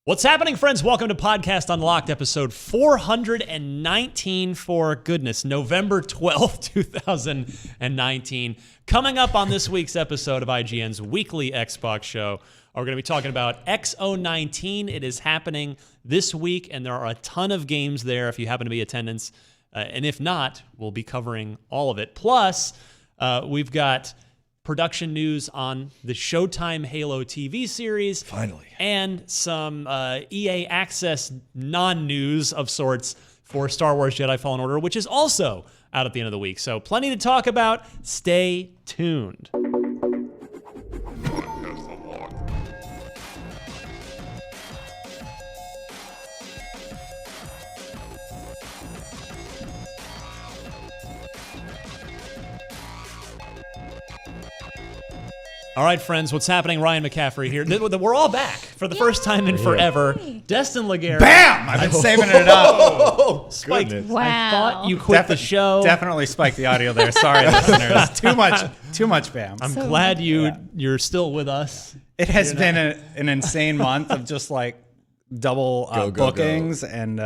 What's happening, friends? Welcome to Podcast Unlocked, episode 419 for goodness, November 12th, 2019. Coming up on this week's episode of IGN's weekly Xbox show, we're going to be talking about X019. It is happening this week, and there are a ton of games there if you happen to be in attendance. And if not, we'll be covering all of it. Plus, we've got production news on the Showtime Halo TV series. Finally. And some EA Access non-news of sorts for Star Wars Jedi Fallen Order, which is also out at the end of the week. So plenty to talk about. Stay tuned. All right, friends, what's happening? Ryan McCaffrey here. We're all back for the first time in forever. Destin Laguerre. Bam! I've been saving it up. Spiked. Goodness. I thought you quit the show. Definitely spiked the audio there. Sorry, listeners. Too much bam. I'm glad you're still with us. It has been an insane month of just like double bookings, and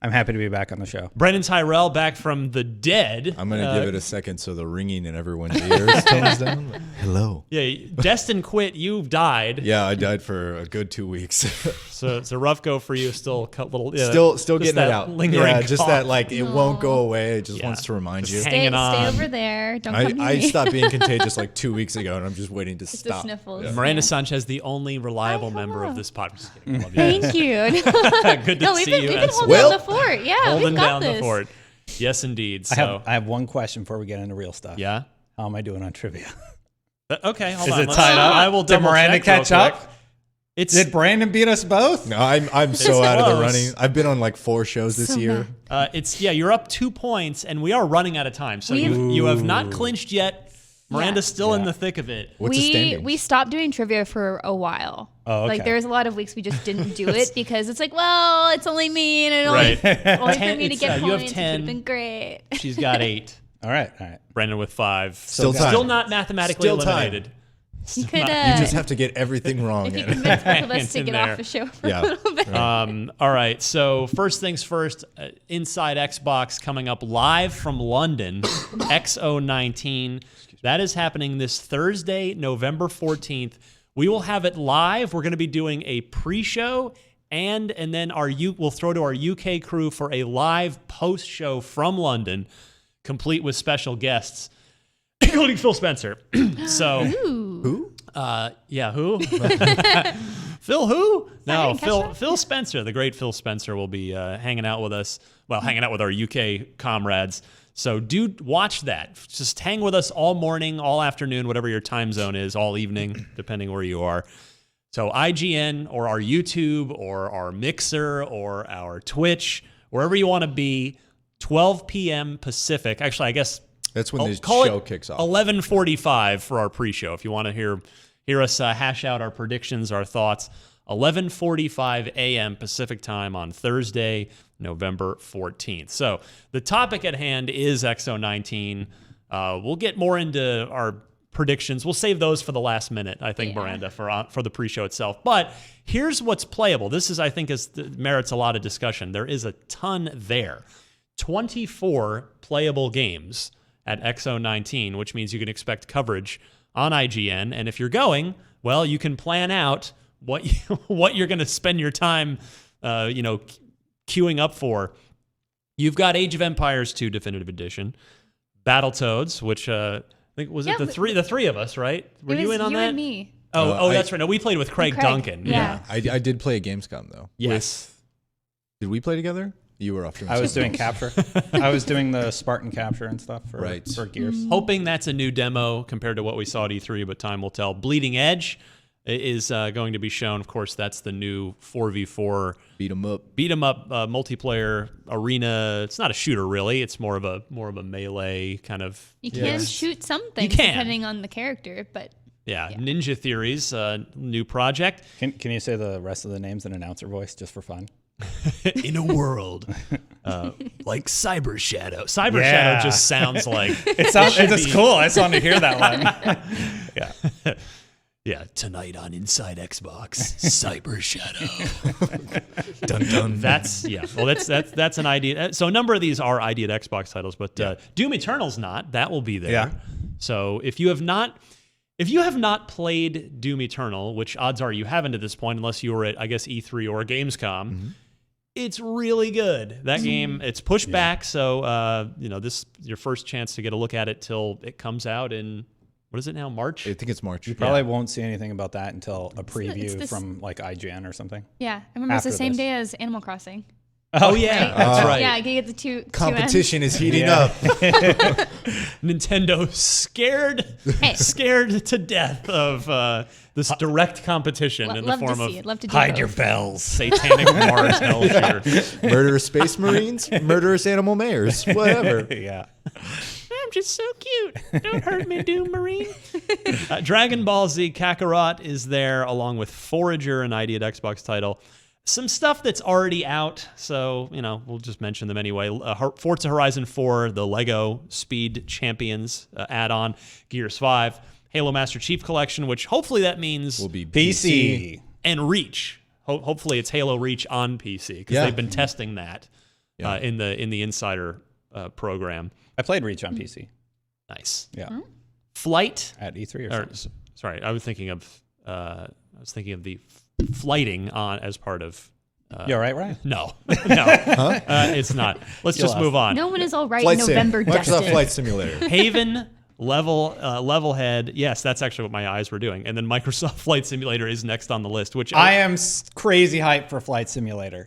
I'm happy to be back on the show. Brendan Tyrell back from the dead. I'm going to give it a second so the ringing in everyone's ears tones down. Hello. Yeah, Destin quit. You died. Yeah, I died for a good 2 weeks. So it's a rough go for you. Still a little. Still getting it out. Lingering yeah, just cough. that like it won't go away. It just wants to remind you. Hanging on. Stay over there. Don't come to I me. stopped being contagious like 2 weeks ago, and I'm just waiting to It's stop. the sniffles. Yeah. Miranda Sanchez, the only reliable Hi, member hello. of this podcast. Love you. Thank you. Good to see we've you been as holding well. down the fort. Yeah, Holding we've got down this. the fort. Yes, indeed. So, I have one question before we get into real stuff. yeah. How am I doing on trivia? Okay, hold Is on. it tied up? I will Did double Miranda check real catch up? quick. It's Did Brandon beat us both? No, I'm so out of the close. running. I've been on like 4 shows this year. you're up 2 points, and we are running out of time. So you have not clinched yet. Miranda's still in the thick of it. What's the standing? We stopped doing trivia for a while. Oh, okay. Like there's a lot of weeks we just didn't do it because it's like, well, it's only me and it only, Right. only for me to It's, get you have points. It 10. would have been great. She's got 8. All right. Brandon with 5. Still time. Still not mathematically Still time. eliminated. You could, You just have to get everything wrong. if you in it. convince both of us to in get there. off the show for Yeah. a little bit. All right. So first things first, Inside Xbox coming up live from London, X019. That is happening this Thursday, November 14th. We will have it live. We're going to be doing a pre-show, and then we'll throw to our UK crew for a live post-show from London, complete with special guests, including Phil Spencer. So, Who? yeah, who? Phil who? No, didn't catch that. Phil Spencer, the great Phil Spencer, will be hanging out with us. Well, hanging out with our UK comrades. So do watch that. Just hang with us all morning, all afternoon, whatever your time zone is, all evening, depending where you are. So IGN or our YouTube or our Mixer or our Twitch, wherever you want to be, 12 p.m. Pacific. Actually, I guess That's when the call show it kicks off. 11:45 for our pre-show. If you want to hear us hash out our predictions, our thoughts, 11:45 a.m. Pacific time on Thursday, November 14th. So the topic at hand is X019. We'll get more into our predictions. We'll save those for the last minute, I think, Miranda, for the pre-show itself. But here's what's playable. This is, I think, merits a lot of discussion. There is a ton there. 24 playable games at X019, which means you can expect coverage on IGN. And if you're going, well, you can plan out what you're going to spend your time, queuing up for. You've got Age of Empires 2 Definitive Edition, Battletoads, which I think was it the three of us, right? Were you in on you that? and me. Oh, that's right. No, we played with Craig Duncan. Yeah. I did play a Gamescom though. Yes. Did we play together? You were off doing I was something. doing capture. I was doing the Spartan capture and stuff for Gears. Hoping that's a new demo compared to what we saw at E3, but time will tell. Bleeding Edge is going to be shown. Of course, that's the new 4v4 beat 'em up multiplayer arena. It's not a shooter really. It's more of a melee kind of. You can shoot some things can. depending on the character, but Yeah. Ninja Theories, new project. Can you say the rest of the names in announcer voice just for fun? In a world like Cyber Shadow. Cyber Shadow just sounds like It's cool. I just wanted to hear that one. Yeah, tonight on Inside Xbox, Cyber Shadow. Dun dun. Well, that's an idea. So a number of these are ID at Xbox titles, but Doom Eternal's not. That will be there. Yeah. So if you have not played Doom Eternal, which odds are you haven't at this point, unless you were at, I guess, E3 or Gamescom, it's really good. That game, it's pushed back, so this your first chance to get a look at it till it comes out in. What is it now? March? I think it's March. You probably won't see anything about that until a preview from like IGN or something. Yeah, I remember it's the same day as Animal Crossing. Oh yeah, Right? that's right. Yeah, you get the two Competition ends. is heating up. Nintendo scared to death of this direct competition in the form of Love to do Hide both. your bells. satanic Mars hellshire. Murderous space marines, murderous animal mayors, whatever. Yeah. I'm just so cute. Don't hurt me, Doom Marine. Dragon Ball Z Kakarot is there, along with Forager, an ID at Xbox title. Some stuff that's already out, so we'll just mention them anyway. Forza Horizon 4, the Lego Speed Champions add-on, Gears 5, Halo Master Chief Collection, which hopefully that means Will be PC. and Reach. Hopefully it's Halo Reach on PC because they've been testing that in the Insider program. I played Reach on PC. Nice. Yeah. Flight At E3 or something. sorry, I was thinking of the flighting on as part of. You all right, Ryan? No, it's not. Let's just move on. No one is all right Flight in Sim. November, Microsoft Destin. Flight Simulator. Haven, Levelhead. Yes, that's actually what my eyes were doing. And then Microsoft Flight Simulator is next on the list, which I am crazy hyped for Flight Simulator.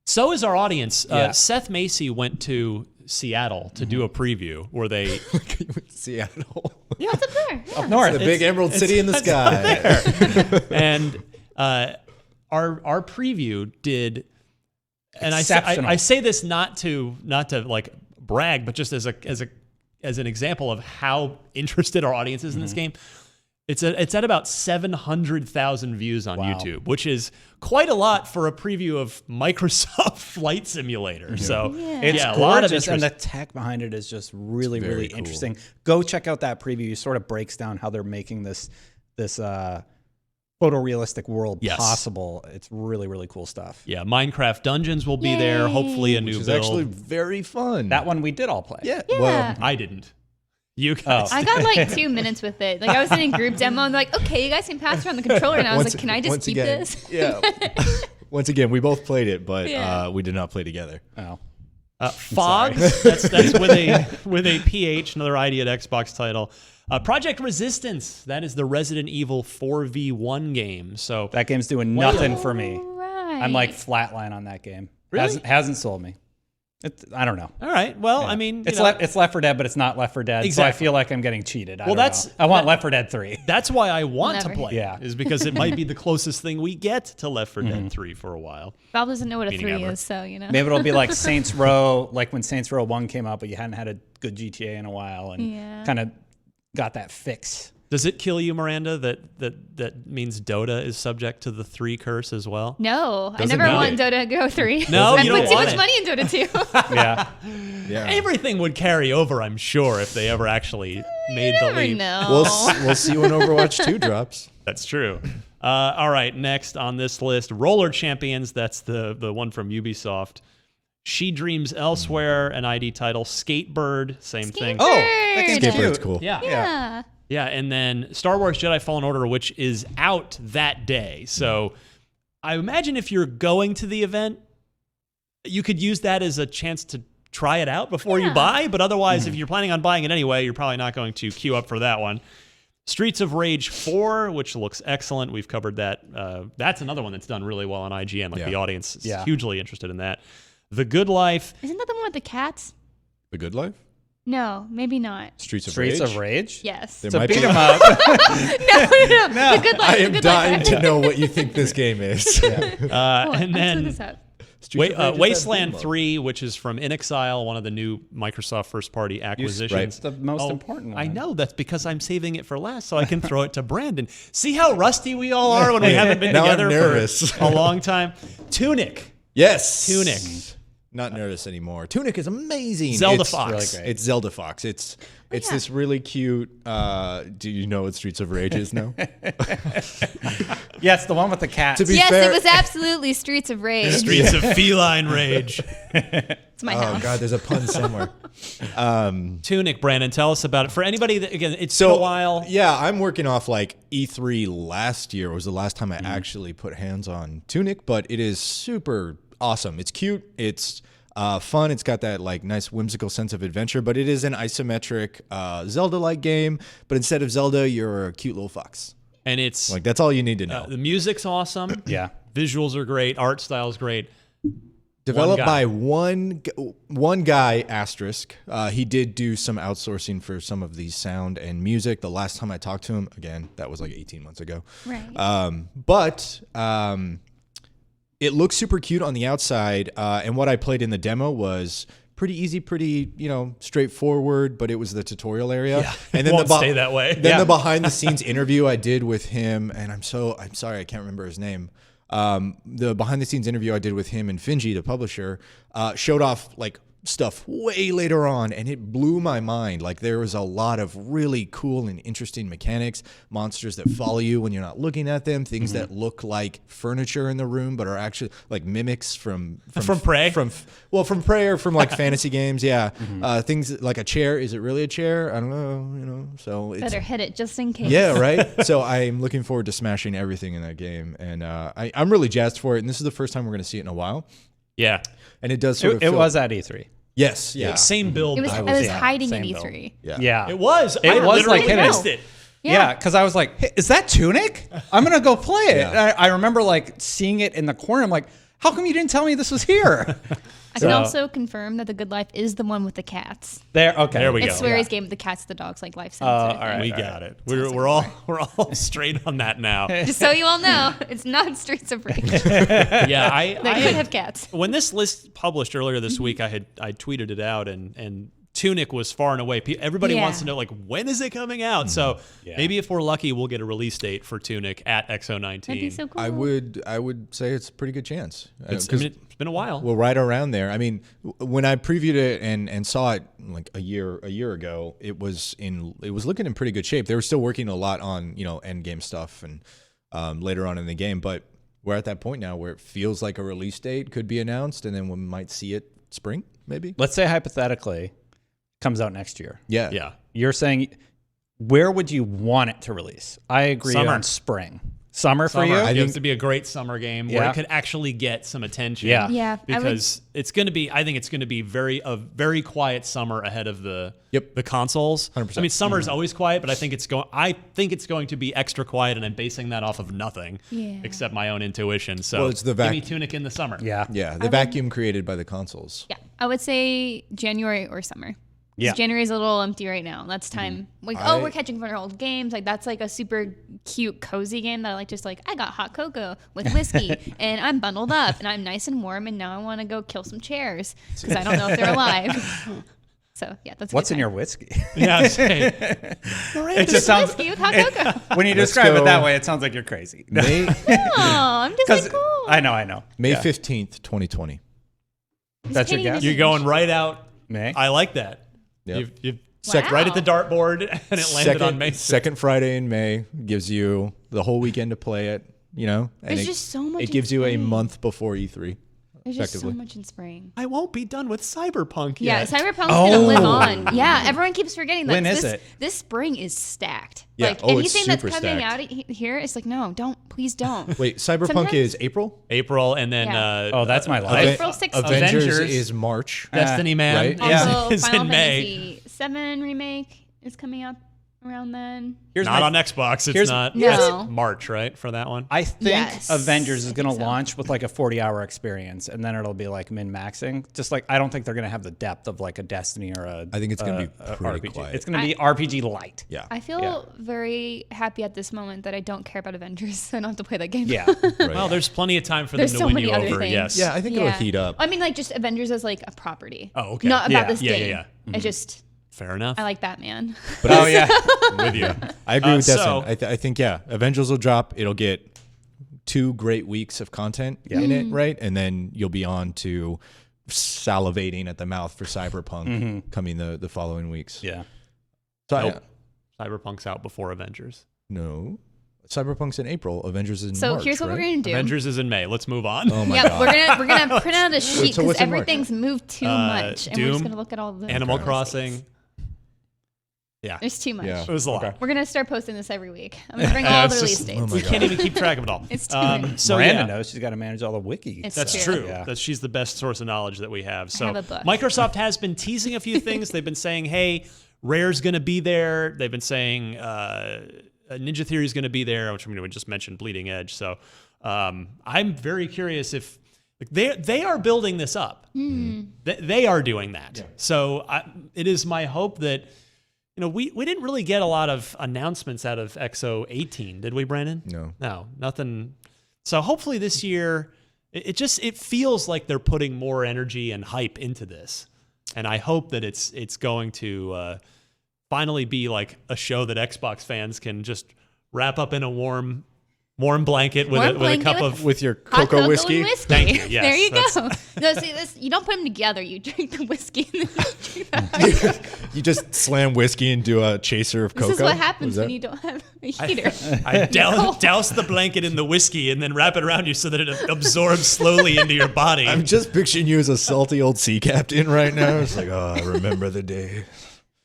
so is our audience. Yeah. Seth Macy went to Seattle to do a preview where they. Seattle. Yeah, It's up there. Yeah. Up north. The big emerald city in the sky. and our preview did, and Exceptional. I say this not to like brag, but just as an example of how interested our audience is in this game. It's at about 700,000 views on YouTube, which is quite a lot for a preview of Microsoft Flight Simulator. So It's a lot of gorgeous, and interest. the tech behind it is just really, very really cool. interesting. Go check out that preview. It sort of breaks down how they're making this photorealistic world possible. It's really, really cool stuff. Yeah, Minecraft Dungeons will be there. Yay. Hopefully a new Which is build. actually very fun. That one we did all play. Yeah. Yeah. Well, I didn't. You guys. I got like 2 minutes with it. Like I was in a group demo and like, okay, you guys can pass around the controller. And I was like, can I just keep this? Yeah. Once again, we both played it, but we did not play together. Oh. Fog. That's with a PH, another ID at Xbox title. Project Resistance. That is the Resident Evil 4v1 game. So That game's doing nothing for me. Right. I'm like flatline on that game. Really? Hasn't sold me. I don't know. all right. Well, Yeah. I mean, it's Left 4 Dead, but it's not Left 4 Dead. So I Exactly. feel like I'm getting cheated. I Well, don't that's- know. I want Left 4 Dead 3. that's why I want to Never. play. Yeah. Is because it might be the closest thing we get to Left 4 Dead 3 for a while. Valve doesn't know what a Meaning 3 ever. is, so Maybe it'll be like Saints Row, like when Saints Row 1 came out, but you hadn't had a good GTA in a while and kind of got that fix. Does it kill you, Miranda, that means Dota is subject to the 3 curse as well? No, I Doesn't never know want it. Dota to go 3. No, I you put don't too want much it. money in Dota 2. Yeah. Yeah. Everything would carry over, I'm sure, if they ever actually made the Never leap. know. We'll see when Overwatch 2 drops. That's true. All right, next on this list, Roller Champions. That's the one from Ubisoft. She Dreams Elsewhere, an ID title. Skatebird, same thing. Oh, that game's Skateboard's Skateboard's cute. cool. Yeah. Yeah. Yeah, and then Star Wars Jedi Fallen Order, which is out that day. So I imagine if you're going to the event, you could use that as a chance to try it out before you buy. But otherwise, if you're planning on buying it anyway, you're probably not going to queue up for that one. Streets of Rage 4, which looks excellent. We've covered that. That's another one that's done really well on IGN. Like the audience is hugely interested in that. The Good Life. Isn't that the one with the cats? The Good Life? No, maybe not. Streets of Streets Rage? of Rage? Yes. There It's a might beat be. 'em up. No. The Good Life. I the am Good dying Life. to know what you think this game is. And Let's look then this up. Streets of Rage is that Wasteland beat 'em up. 3, which is from In Exile, one of the new Microsoft first-party acquisitions. right. It's the most important one. I know. That's because I'm saving it for last, so I can throw it to Brandon. See how rusty we all are when we haven't been Now I'm together nervous. for a long time? Tunic. Yes. Tunic. not notice anymore. Tunic is amazing. Zelda It's Fox. really great. It's Zelda Fox. It's this really cute. Do you know what Streets of Rage is now? Yes, the one with the cat. To be Yes, fair, it was absolutely Streets of Rage. Streets of feline rage. It's my oh house. God, there's a pun somewhere. Tunic, Brandon, tell us about it. For anybody that, again, it's been a while. Yeah, I'm working off like E3 last year was the last time I actually put hands on Tunic, but it is super awesome. It's cute. It's fun. It's got that like nice whimsical sense of adventure, but it is an isometric Zelda-like game. But instead of Zelda, you're a cute little fox. And it's Like that's all you need to know. the music's awesome. Yeah. Visuals are great. Art style's great. Developed guy. by one guy, asterisk. He did do some outsourcing for some of the sound and music. The last time I talked to him, again, that was like 18 months ago. Right. But it looks super cute on the outside. And what I played in the demo was pretty easy, pretty, straightforward, but it was the tutorial area. Yeah, And then won't stay that way. Then the behind the scenes interview I did with him, and I'm sorry, I can't remember his name. The behind the scenes interview I did with him and Finji, the publisher, showed off like stuff way later on, and it blew my mind. Like there was a lot of really cool and interesting mechanics, monsters that follow you when you're not looking at them, things that look like furniture in the room but are actually like mimics from Prey? from Prey or from like fantasy games. Yeah. Things like a chair. Is it really a chair? I don't know, so it's Better hit it just in case. yeah, right. So I'm looking forward to smashing everything in that game, and I'm really jazzed for it. And this is the first time we're going to see it in a while, Yeah. and it does sort of It feel- was at E3. yes, yeah, Same build. It was, though. I was yeah, hiding in same E3. yeah. Yeah. It was. It I was literally like hidden. missed it. Yeah, because I was like, hey, is that Tunic? I'm going to go play it. Yeah. And I remember like seeing it in the corner. I'm like, how come you didn't tell me this was here? I can also confirm that The Good Life is the one with the cats. Okay. There we It's go. Sweary's game with the cats, the dogs, like life sense. all right. We got it. We're all straight on that now. Just so you all know, it's not Streets of Rage. Yeah, They could have cats. when this list published earlier this week, I tweeted it out, and Tunic was far and away. Everybody Yeah. wants to know, like, when is it coming out? So maybe if we're lucky, we'll get a release date for Tunic at X019. That'd be so cool. I would say it's a pretty good chance. It's 'Cause it's been a while. we're right around there. I mean, when I previewed it and saw it like a year ago, it was looking in pretty good shape. They were still working a lot on end game stuff and later on in the game, but we're at that point now where it feels like a release date could be announced, and then we might see it spring, maybe. Let's say hypothetically comes out next year. Yeah, Yeah. You're saying, where would you want it to release? I agree Summer. on spring. Summer for Summer. you? I think it to be a great summer game where Yeah. it could actually get some attention. Yeah. Yeah, I would- Because it's going to be, I think it's going to be a very quiet summer ahead of the consoles. 100%. I mean, summer is always quiet, but I think it's going to be extra quiet, and I'm basing that off of nothing except my own intuition. So Well, it's the give me Tunic in the summer. Yeah. Yeah, the vacuum created by the consoles. Yeah, I would say January or summer. Yeah. January's a little empty right now. That's time. Like, we're catching up on our old games. Like, that's like a super cute, cozy game that I like. Just like, I got hot cocoa with whiskey, and I'm bundled up, and I'm nice and warm, and now I want to go kill some chairs because I don't know if they're alive. So yeah, that's a What's good in time. your whiskey? Yeah, I was saying, It just sounds. Whiskey with hot cocoa. When you Let's describe go. it that way, it sounds like you're crazy. May Oh, I'm just like, cool. I know. May Yeah. 15th, 2020. Just That's your kidding, guess? this you're is- going right out. May? I like that. Yep. You've Wow. right at the dartboard, and it landed on May 6th. Second Friday in May gives you the whole weekend to play it. And There's just so much It in gives you a spring. month before E3. There's just so effectively. much in spring. I won't be done with Cyberpunk Yeah, yet. Cyberpunk's gonna live Oh. on. Yeah, everyone keeps forgetting that. When is it? This spring is stacked. Yeah. Like Oh, it's anything that's super coming stacked. out here, it's like no, please don't. Wait, Cyberpunk Sometimes- is April? April, and then Yeah. Oh, that's my life. April 16th. Avengers Avengers. is March. Destiny Man right? Also, is Final in May. Fantasy 7 remake is coming out around then. Here's Not my- on Xbox. It's here's- not. No. That's March, right, for that one? I think Yes, Avengers is I going to think so. launch with like a 40-hour experience, and then it'll be like min-maxing. Just like I don't think they're going to have the depth of like a Destiny or a. I think it's gonna be a pretty RPG. quiet. It's going to be RPG light. Yeah. I feel very happy at this moment that I don't care about Avengers. I don't have to play that game. Yeah. Right. Well, there's plenty of time for There's them so to win many you other over. things. Yes. Yeah, I think it'll heat up. I mean, like just Avengers as like a property. Oh, okay. Not about Yeah. this Yeah, game. yeah. It's just Fair enough. I like Batman. But Oh yeah. I'm with you. I agree with so- Destin. I think, Avengers will drop. It'll get 2 great weeks of content in it, right? And then you'll be on to salivating at the mouth for Cyberpunk coming the following weeks. Yeah. So Nope. Cyberpunk's out before Avengers. no, Cyberpunk's in April. Avengers is in So March. here's what right? we're gonna do. Avengers is in May. Let's move on. Oh my Yeah, god. we're gonna print out a sheet So because what's in March? everything's moved too much, and we're Doom, just gonna look at all the Animal release Crossing. dates. Yeah, There's too much. Yeah. it was a lot. We're gonna start posting this every week. I'm gonna bring all the It's release just- dates. Oh my We can't even keep track of it all. It's too many. So Miranda yeah, knows she's got to manage all the wiki. It's that's true. true. Yeah. She's the best source of knowledge that we have. So have a book. Microsoft has been teasing a few things. They've been saying, "Hey, Rare's going to be there." They've been saying Ninja Theory is going to be there, which we just mentioned Bleeding Edge. So I'm very curious if they are building this up. They are doing that. Yeah. So it is my hope that. We didn't really get a lot of announcements out of X019, did we, Brandon? No, nothing. So hopefully this year, it feels like they're putting more energy and hype into this, and I hope that it's going to finally be like a show that Xbox fans can just wrap up in a warm blanket with a cup of With your Hot cocoa whiskey. and whiskey. Thank you. Yes, there you go. No, see this. You don't put them together. You drink the whiskey and then you drink the You just slam whiskey and do a chaser of cocoa. This is what happens Was when that- you don't have a heater. I douse the blanket in the whiskey and then wrap it around you so that it absorbs slowly into your body. I'm just picturing you as a salty old sea captain right now. It's like, oh, I remember the day.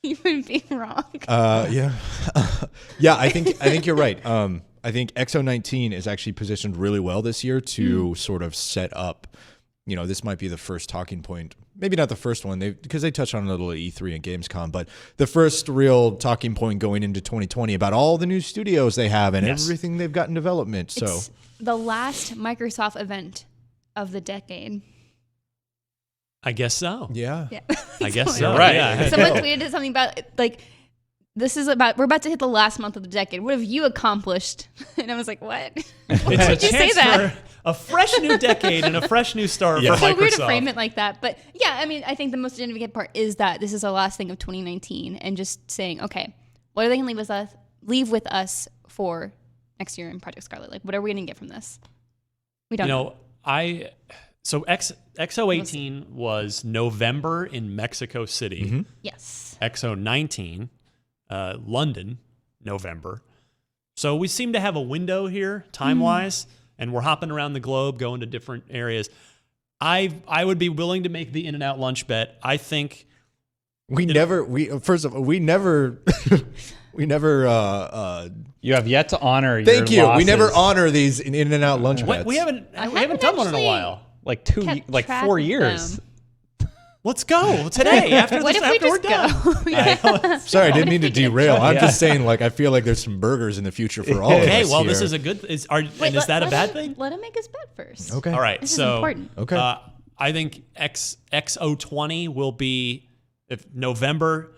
You wouldn't be wrong. Yeah, yeah. I think you're right. I think X019 is actually positioned really well this year to sort of set up. This might be the first talking point. Maybe not the first one, because they touched on it a little at E3 and Gamescom, but the first real talking point going into 2020 about all the new studios they have and everything they've got in development. So It's the last Microsoft event of the decade. I guess so. yeah. Yeah. I guess You're so. right. Yeah. Someone tweeted something about we're about to hit the last month of the decade. What have you accomplished? And I was like, what? Why It's a did you say chance that? for a fresh new decade and a fresh new start Yeah. for So Microsoft. weird to frame it like that. But yeah, I mean, I think the most significant part is that this is the last thing of 2019 and just saying, okay, what are they going to leave with us for next year in Project Scarlet? Like, what are we going to get from this? We don't know. So X018 was November in Mexico City. Yes. X019, London, November. So we seem to have a window here, time-wise, and we're hopping around the globe, going to different areas. I would be willing to make the in-and-out lunch bet. I think We never. You have yet to honor your Thank you. We losses. never honor these in and out lunch bets. we haven't haven't done one in a actually- while. like Kept track 4 of years. them. Let's go today after What this. if we After we're just done. go? Sorry, I didn't mean to What if we get derail. I'm Yeah. just saying, I feel like there's some burgers in the future for all of Okay, us well, here. this is a good. Is that a bad thing? Let him make his bet first. Okay. All right, This is so important. Okay. I think X020 will be November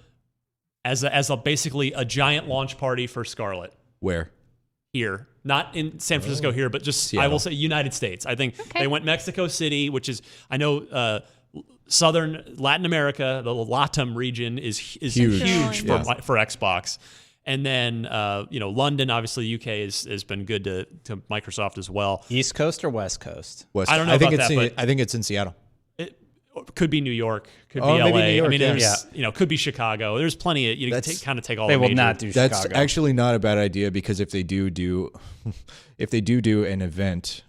as basically a giant launch party for Scarlet Where? here, not in San Francisco here, but just I Seattle. will say United States. I think Okay. they went Mexico City, which is I know Southern Latin America, the LATAM region is Huge. huge Yeah. for Xbox. And then, London, obviously, UK has been good to Microsoft as well. East Coast or West Coast? West. I don't know I think about it's that, but- I think it's in Seattle. It could be New York, could Oh, be maybe LA. New York, I mean, yeah. there's could be Chicago. There's plenty of you can That's- kind of take all. They the will major- not do That's Chicago. actually not a bad idea, because if they do if they do an event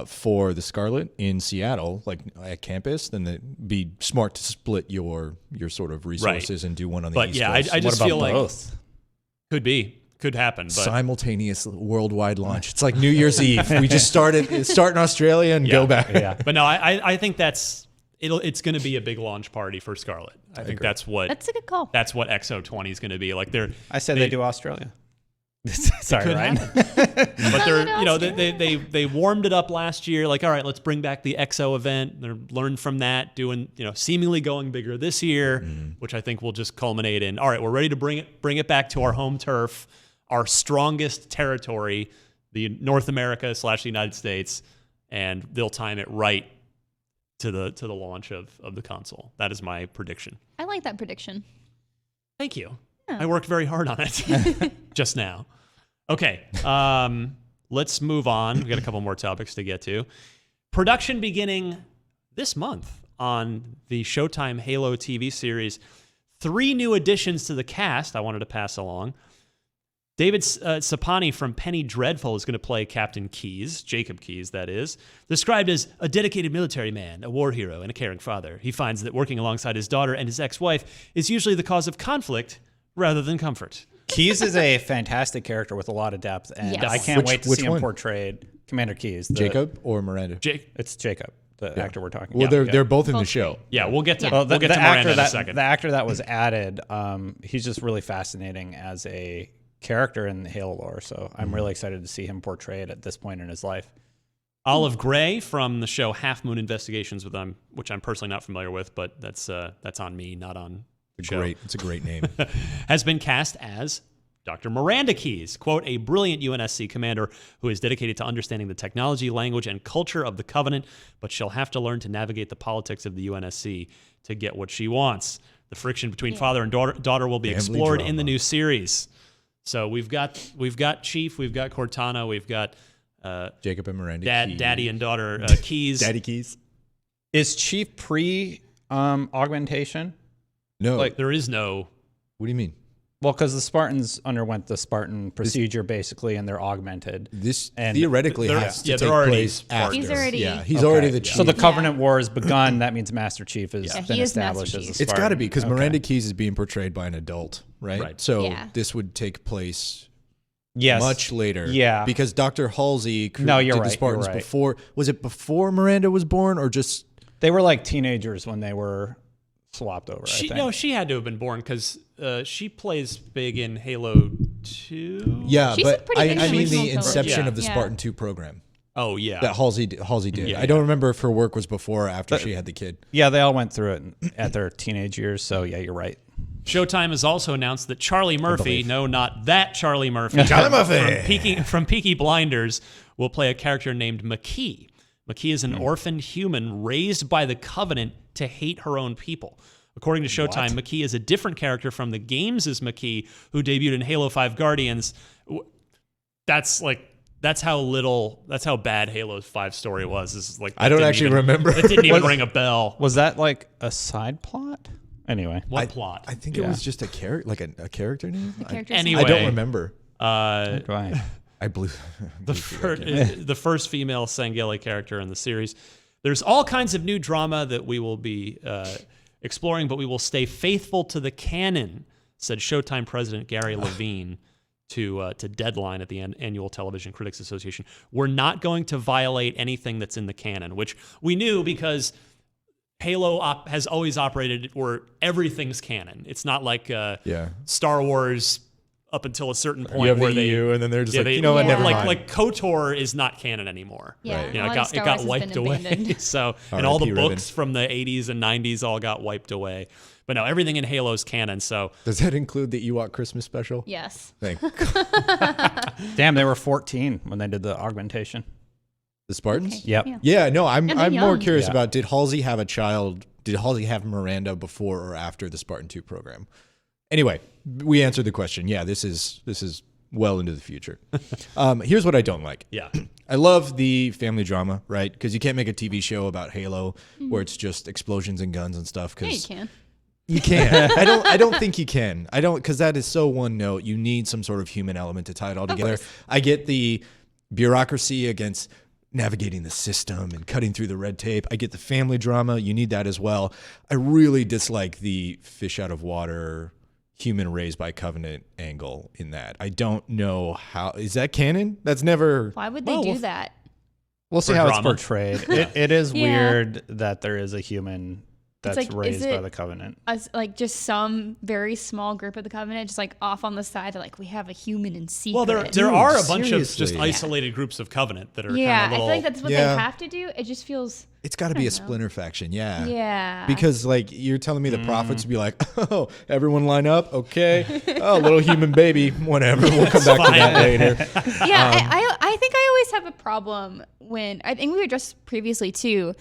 for the Scarlet in Seattle, like at campus, then it'd be smart to split your sort of resources and do one on the But East yeah, Coast. I just what about feel like both? could happen. But Simultaneous worldwide launch. It's like New Year's Eve. We just start in Australia and go back. Yeah. but no, I think it's going to be a big launch party for Scarlet. I think that's what That's a good call. X020 is going to be like. I said they do Australia. Sorry, could Ryan. But they're Australia. they warmed it up last year. Like, all right, let's bring back the XO event. They're learned from that, doing seemingly going bigger this year, which I think will just culminate in all right, we're ready to bring it back to our home turf, our strongest territory, the North America / the United States, and they'll time it right to the launch of the console. That is my prediction. I like that prediction. Thank you. Yeah. I worked very hard on it just now. Okay, let's move on. We've got a couple more topics to get to. Production beginning this month on the Showtime Halo TV series. 3 new additions to the cast I wanted to pass along. David Sapani from Penny Dreadful is going to play Captain Keyes, Jacob Keyes, that is. Described as a dedicated military man, a war hero, and a caring father. He finds that working alongside his daughter and his ex-wife is usually the cause of conflict rather than comfort. Keyes is a fantastic character with a lot of depth, and Yes. I can't wait to Which see him one? portrayed. Commander Keyes. Jacob or Miranda? It's Jacob, the actor we're talking Well, about. they're both in the Both show. Yeah, we'll get to Yeah. we'll get to Miranda in a that, second. The actor that was added, he's just really fascinating as a character in the Halo lore. So I'm really excited to see him portrayed at this point in his life. Olive Gray from the show Half Moon Investigations, which I'm personally not familiar with, but that's on me, not on the show. It's a great name. Has been cast as Dr. Miranda Keyes, quote, a brilliant UNSC commander who is dedicated to understanding the technology, language, and culture of the Covenant, but she'll have to learn to navigate the politics of the UNSC to get what she wants. The friction between father and daughter will be Family explored in the drama. new series. So we've got Chief, we've got Cortana, we've got Jacob and Miranda. Keyes. Daddy and daughter Keyes. Daddy Keyes. Is Chief pre-augmentation? No. Like- There is no. What do you mean? Well, because the Spartans underwent the Spartan procedure, basically, and they're augmented. This And theoretically they're- has to yeah, take they're already place after. He's already- Yeah, he's Okay. already the chief. So the Yeah. Covenant War has begun. That means Master Chief has Yeah, been he is established Master as a Chief. Spartan. It's got to be because Okay. Miranda Keyes is being portrayed by an adult, right? Right. So Yeah. this would take place Yes. much later. Yeah. Because Dr. Halsey No, you're did right, the Spartans you're right. before. Was it before Miranda was born or just? They were like teenagers when they were swapped over, I think. She had to have been born because she plays big in Halo 2. Yeah, She's a but pretty big I mean original the villain. inception Yeah. of the Yeah. Spartan 2 program Oh yeah. that Halsey did. Yeah, I don't remember if her work was before or after she had the kid. Yeah, they all went through it at their teenage years. So yeah, you're right. Showtime has also announced that Charlie Murphy, no, not that Charlie Murphy, from Peaky Blinders, will play a character named McKee. McKee is an orphaned human raised by the Covenant to hate her own people. According to Showtime, McKee is a different character from the games as McKee, who debuted in Halo 5 Guardians. That's how bad Halo 5 story was. Is like I don't actually remember. It didn't even ring a bell. Was that like a side plot? Anyway, What plot? I think it was just a character, like a character name. Characters. Anyway. I don't remember. right. I blew. the first female Sangeli character in the series. There's all kinds of new drama that we will be exploring, but we will stay faithful to the canon, said Showtime president Gary Levine to Deadline at the Annual Television Critics Association. We're not going to violate anything that's in the canon, which we knew because Halo has always operated where everything's canon. It's not like Star Wars up until a certain point You have where the EU, and then they're just like, you know what, Yeah. never mind. like KOTOR is not canon anymore. Yeah, Right. You know, a lot of it Star got Wars has wiped been away. abandoned. So, and all the R.I.P. books Ribbon. from the 80s and 90s all got wiped away. But no, everything in Halo's canon. So Does that include the Ewok Christmas special? Yes. Thank Damn, they were 14 when they did the augmentation. the Spartans. Okay. Yep. Yeah. Yeah, no, I'm And they're more young. curious Yeah. about did Halsey have a child? Did Halsey have Miranda before or after the Spartan 2 program? Anyway, we answered the question. Yeah, this is well into the future. Here's what I don't like. yeah, I love the family drama, right? Because you can't make a TV show about Halo where it's just explosions and guns and stuff. Yeah, you Because can. you can't. I don't think you can. I don't, because that is so one note. You need some sort of human element to tie it all together. I get the bureaucracy against navigating the system and cutting through the red tape. I get the family drama. You need that as well. I really dislike the fish out of water, human raised by Covenant angle in that. I don't know how. Is that canon? That's never. Why would they do that? We'll see For how drama. it's portrayed. It is Yeah. weird that there is a human that's like, is raised by it- the Covenant. As like just some very small group of the Covenant, just like off on the side, they're like, we have a human in secret. well, there are a bunch of just seriously. isolated groups of Covenant that are yeah, kind of I feel like that's what Yeah. they have to do. It just feels It's got to be a don't know. splinter faction. Yeah. yeah. Because like you're telling me the prophets would be like, oh, everyone line up, okay? Oh, little human baby, whatever. We'll come back to that later. yeah, I think I always have a problem when I think we addressed previously too,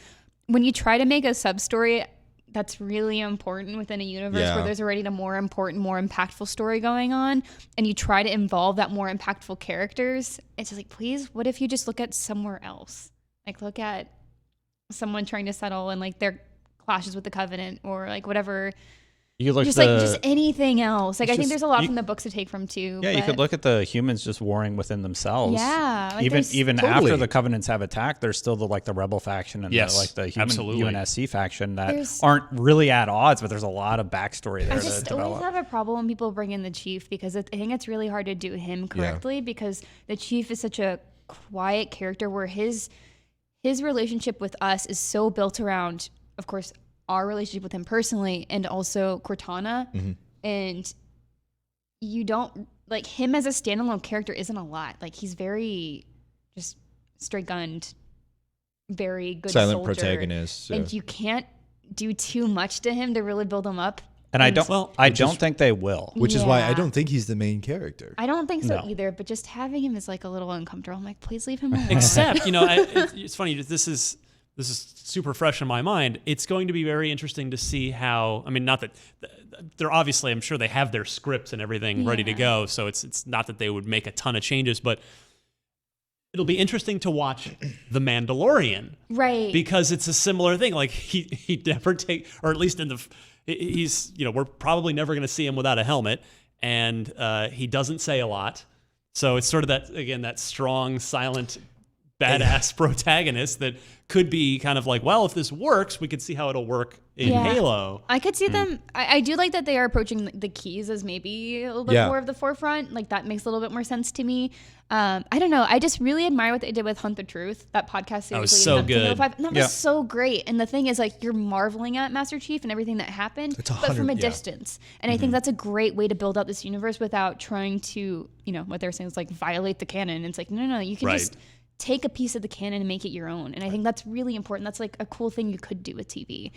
when you try to make a sub story that's really important within a universe Yeah. where there's already a more important, more impactful story going on, and you try to involve that more impactful characters. It's just like, please, what if you just look at somewhere else? Like look at someone trying to settle in like their clashes with the Covenant or like whatever. You could look Just at just anything else. Like I think there's a lot you- from the books to take from too. Yeah, you but- could look at the humans just warring within themselves. Yeah, like even Totally. after the Covenants have attacked, there's still the rebel faction and Yes, the human absolutely. UNSC faction that There's- aren't really at odds, but there's a lot of backstory there I to just always develop. have a problem when people bring in the chief because I think it's really hard to do him correctly because the chief is such a quiet character where his relationship with us is so built around, of course, our relationship with him personally and also Cortana. And you don't like him as a standalone character isn't a lot. Like he's very just straight gunned, very good Silent soldier. protagonist. So. And you can't do too much to him to really build him up. And I don't think they will. Which is why I Yeah. don't think he's the main character. I don't think so No. either, but just having him is like a little uncomfortable. I'm like, please leave him alone. Except, it's funny. This is super fresh in my mind. It's going to be very interesting to see how. I mean, not that they're obviously. I'm sure they have their scripts and everything ready to Yeah. go. So it's not that they would make a ton of changes, but it'll be interesting to watch The Mandalorian, Right. because it's a similar thing. Like he never take, or at least in the. He's, we're probably never going to see him without a helmet, and he doesn't say a lot. So it's sort of that strong, silent, badass protagonist that could be kind of like, well, if this works, we could see how it'll work in Yeah. Halo. I could see them. I do like that they are approaching the keys as maybe a little bit Yeah. more of the forefront. Like that makes a little bit more sense to me. I don't know. I just really admire what they did with Hunt the Truth, that podcast series. was leading so up to Halo good. 5. And that Yeah. was so great. And the thing is, like, you're marveling at Master Chief and everything that happened, It's but from a 100 yeah. distance. And I think that's a great way to build out this universe without trying to, what they're saying is like violate the canon. It's like, no, you can Right. just take a piece of the canon and make it your own. And I think that's really important. That's like a cool thing you could do with TV.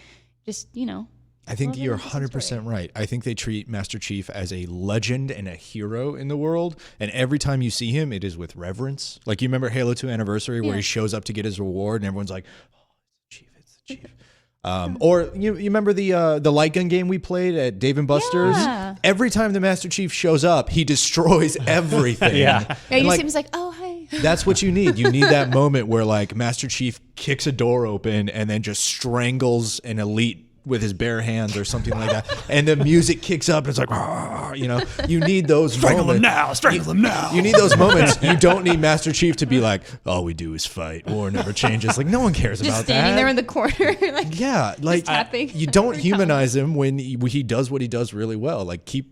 Just, I think Well, you're then it's a 100% right. I think they treat Master Chief as a legend and a hero in the world. And every time you see him, it is with reverence. Like you remember Halo 2 Anniversary where Yeah. he shows up to get his reward and everyone's like, oh, it's the Chief, it's the Chief. Or you remember the light gun game we played at Dave & Buster's? Yeah. Every time the Master Chief shows up, he destroys everything. Yeah. Yeah, And you like, seems like, oh, hi. that's what you need. You need that moment where like Master Chief kicks a door open and then just strangles an elite with his bare hands or something like that. And the music kicks up and it's like, "Arr," you need those moments. Strangle him now. You need those moments. You don't need Master Chief to be like, all we do is fight. War never changes. Like no one cares Just about standing that. there in the corner, like, Yeah, like tapping you don't every humanize him when he does what he does really well. Like keep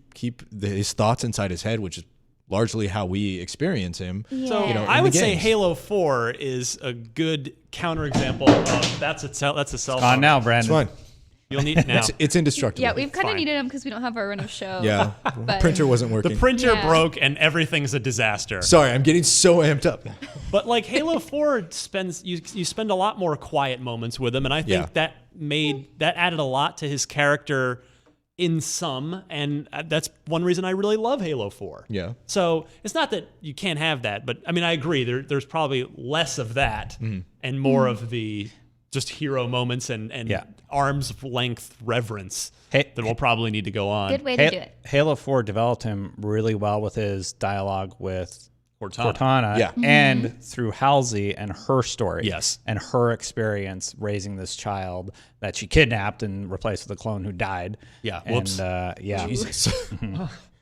his thoughts inside his head, which is largely how we experience him. So Yeah. I in would the say games. Halo 4 is a good counterexample of that's a cell phone. On now, Brandon. It's fine. You'll need now. It's indestructible. yeah, we've kind of Fine. needed them because we don't have our run of show. Yeah, But- printer wasn't The working. printer Yeah. broke and everything's a disaster. Sorry, I'm getting so amped up. But like Halo 4 you spend a lot more quiet moments with him, and I think Yeah. that added a lot to his character in some, and that's one reason I really love Halo 4. Yeah. So it's not that you can't have that, but I mean I agree. There's probably less of that and more of the just hero moments and Yeah. arm's length reverence Hey- that will probably need to go on. Good way to do it. Halo 4 developed him really well with his dialogue with Cortana, Yeah. and through Halsey and her story, Yes. and her experience raising this child that she kidnapped and replaced with a clone who died. Yeah. and Whoops. yeah,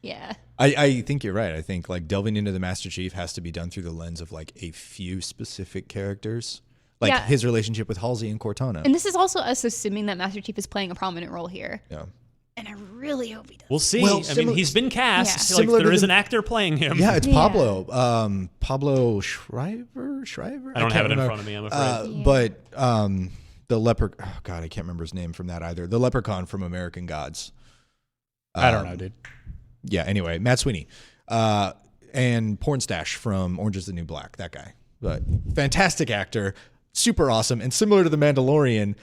Yeah. I think you're right. I think like delving into the Master Chief has to be done through the lens of like a few specific characters, like Yeah. his relationship with Halsey and Cortana. And this is also us assuming that Master Chief is playing a prominent role here. Yeah. And I really hope he does. We'll see. Well, I mean, similar- he's been cast. Yeah. Like, Similar there to is the- an actor playing him. Yeah, it's Yeah. Pablo. Pablo Shriver. I don't can't have it in remember. front of me, I'm afraid. Yeah. But the leper. Oh God, I can't remember his name from that either. The leprechaun from American Gods. I don't know, dude. Yeah. Anyway, Matt Sweeney, and Pornstache from Orange Is the New Black. That guy, but fantastic actor, super awesome, and similar to the Mandalorian.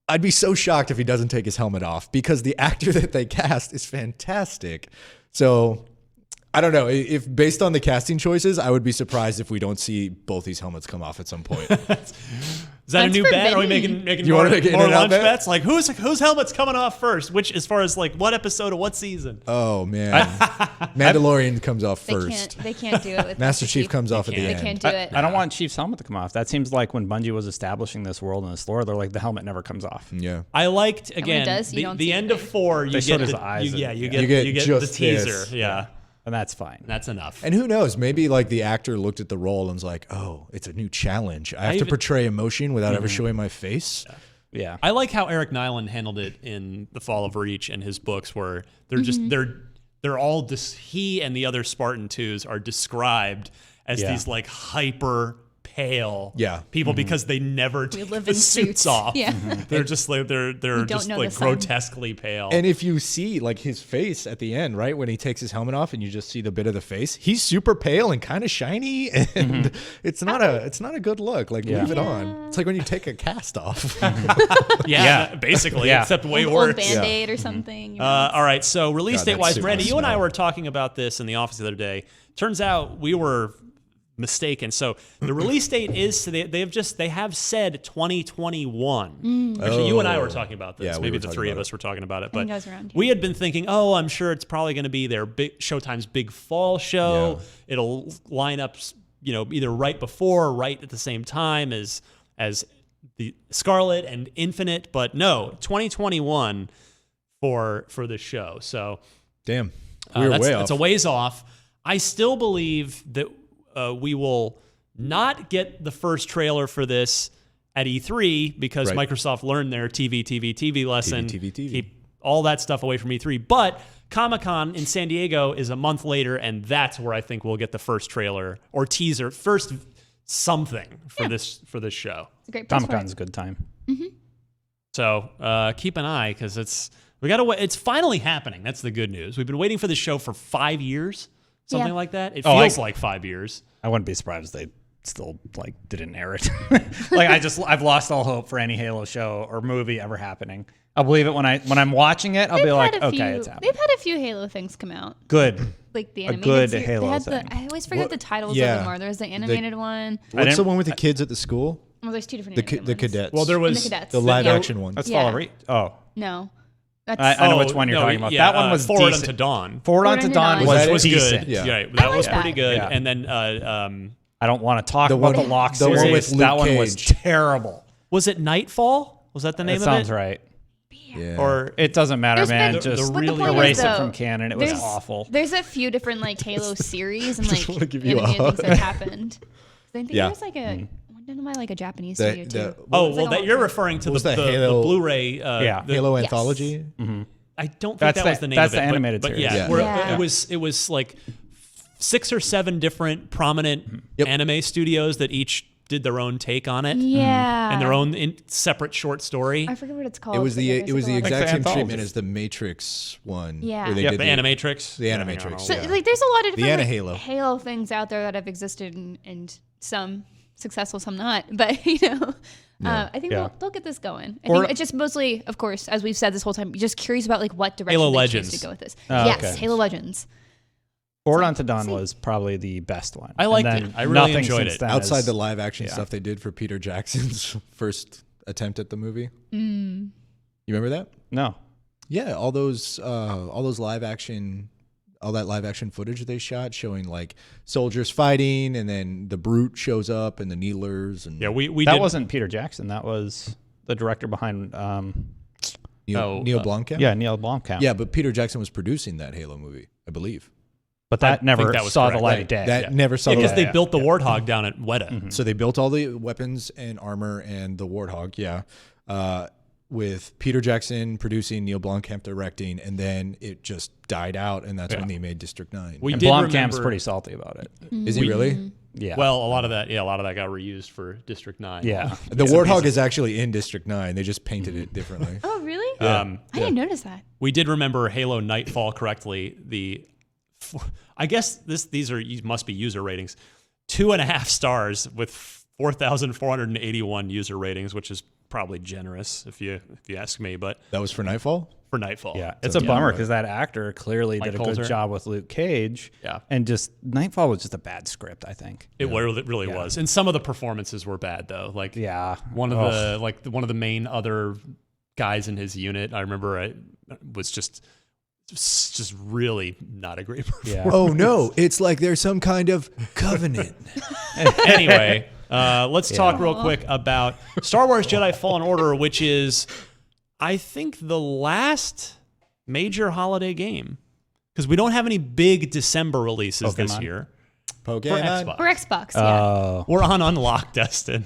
I'd be so shocked if he doesn't take his helmet off because the actor that they cast is fantastic. So I don't know. If based on the casting choices, I would be surprised if we don't see both these helmets come off at some point. Is that That's a new bet? Are we forbidden. making You more, wanna make an more in-and-out lunch bet? bets? Like whose helmet's coming off first? Which, as far as like what episode of what season? Oh man, Mandalorian comes off first. They can't do it with Master Chief comes off at the They end. can't do it. I don't want Chief's helmet to come off. That seems like when Bungie was establishing this world and this lore, they're like the helmet never comes off. Yeah. I liked again it does, you don't the see end of anything. 4. You They get showed his the eyes You, and- you yeah. get You get the just teaser. this. Yeah. And that's fine. That's enough. And who knows? Maybe like the actor looked at the role and was like, "Oh, it's a new challenge. I have to even- portray emotion without ever showing my face." Yeah. I like how Eric Nyland handled it in The Fall of Reach and his books, where they're just they're all he and the other Spartan 2s are described as these like hyper pale people because they never take live the in suits suits. off. Yeah. They're just like they're just know like the sun. grotesquely pale. And if you see like his face at the end, right when he takes his helmet off, and you just see the bit of the face, he's super pale and kind of shiny, and it's not a good look. Like leave it on. It's like when you take a cast off. basically, Yeah. except way Old worse. Band-Aid or something. You know? All right, so release God, date that wise, suit Brandy, must you and I smell. were talking about this in the office the other day. Turns out we were mistaken. So the release date is they have said 2021. Actually, you and I were talking about this. Yeah, we Maybe were the talking three of about us were talking about it. I think But I was around here. we had been thinking, I'm sure it's probably going to be their Showtime's big fall show. Yeah. It'll line up, either right before or right at the same time as the Scarlet and Infinite. But no, 2021 for the show. So Damn, we were way off. that's a ways off. I still believe that we will not get the first trailer for this at E3 because Right. Microsoft learned their TV lesson. TV. Keep all that stuff away from E3. But Comic-Con in San Diego is a month later, and that's where I think we'll get the first trailer or teaser, first something for this show. It's a great place for Comic-Con's it. a good time. So keep an eye because it's finally happening. That's the good news. We've been waiting for this show for 5 years, something Yeah. like that. It Oh, feels like 5 years. I wouldn't be surprised if they still didn't air it. I've lost all hope for any Halo show or movie ever happening. I'll believe it when I'm watching it. I'll be like, okay, it's happening. They've had a few Halo things come out. Good. Like the A animated good series. Halo They had thing. I always forget the titles yeah. of them. There's the animated one. What's didn't- the one with the kids at the school? Well, there's two different The animated ones. cadets. Well, there And the was cadets. the live Yeah. action one. That's Yeah. Fall of Reach. Oh, No. That's I know which one you're talking about. Yeah, That one was Forward decent. Unto Dawn. Forward Unto Dawn Was was, that it? Was decent. good. Yeah. Yeah, that like was that. pretty good. Yeah. And then I don't want to talk The about one- the Lock the one series. with Luke that one was Cage. terrible. was it Nightfall? Was that the name That of it? sounds right. Yeah. Or It doesn't matter, There's man. been- Just But the really point erase is, it though, from canon. It was there's- awful. There's a few different like Halo series and like wanna give you animated a things that happened. I think Yeah. there was like one done by like a Japanese The- studio the- too. Oh, It's well, like that a you're whole- referring to What was the that Halo- Blu-ray. Yeah. Halo Yes. anthology. I don't think That's that the- was the name that's of it. the but- animated but series. yeah, Yeah. where Yeah. it was like 6 or 7 different prominent Yep. anime studios that each did their own take on it Yeah. and their own separate short story. I forget what it's called. It was but the yeah, it was the there's, like, exact the same anthology. treatment as the Matrix one. Yeah. where they Yep. did The Animatrix. The Animatrix, So, yeah. like, there's a lot of The different Anahalo. Halo things out there that have existed, and some successful, some not. But I think Yeah. they'll get this going. I Or- think it's just mostly, of course, as we've said this whole time, just curious about like what direction Halo they Legends. choose to go with this. Oh, yes, okay. Halo Legends. Forward Unto Dawn was probably the best one. I liked And it. then I really nothing enjoyed since it. then Outside is- the live action yeah. stuff they did for Peter Jackson's first attempt at the movie. You remember that? No. Yeah, all those live action, all that live action footage they shot showing like soldiers fighting, and then the Brute shows up and the Needlers and Yeah, we That did. wasn't Peter Jackson. That was the director behind Neil Oh, Blomkamp. Neil Blomkamp. Yeah, but Peter Jackson was producing that Halo movie, I believe. But that I never think that was saw correct. the light Right. of day. That never saw because the they yeah, built the Warthog down at Weta. So they built all the weapons and armor and the Warthog, with Peter Jackson producing, Neil Blomkamp directing, and then it just died out, and that's when they made District 9. We and did Blomkamp's remember. pretty salty about it. Is he really? Yeah. Well, a lot of that got reused for District 9. yeah. The Warthog is actually in District 9. They just painted it differently. Oh, really? Um, I didn't notice that. we did remember Halo Nightfall correctly. I guess these must be user ratings. 2.5 stars with 4,481 user ratings, which is probably generous if you ask me, but That was for Nightfall? for Nightfall. Yeah, it's a bummer because that actor clearly Mike did a Coulter. good job with Luke Cage. Yeah. And just Nightfall was just a bad script, I think. It really was. And some of the performances were bad though. Like Yeah. one of the main other guys in his unit, I remember it was just really not a great performance. Yeah. Oh no, it's like there's some kind of covenant. Anyway, let's talk real quick about Star Wars Jedi Fallen Order, which is, I think, the last major holiday game because we don't have any big December releases this Pokemon. year Pokemon. for Xbox. Or Xbox, yeah. We're on Unlock, Destin.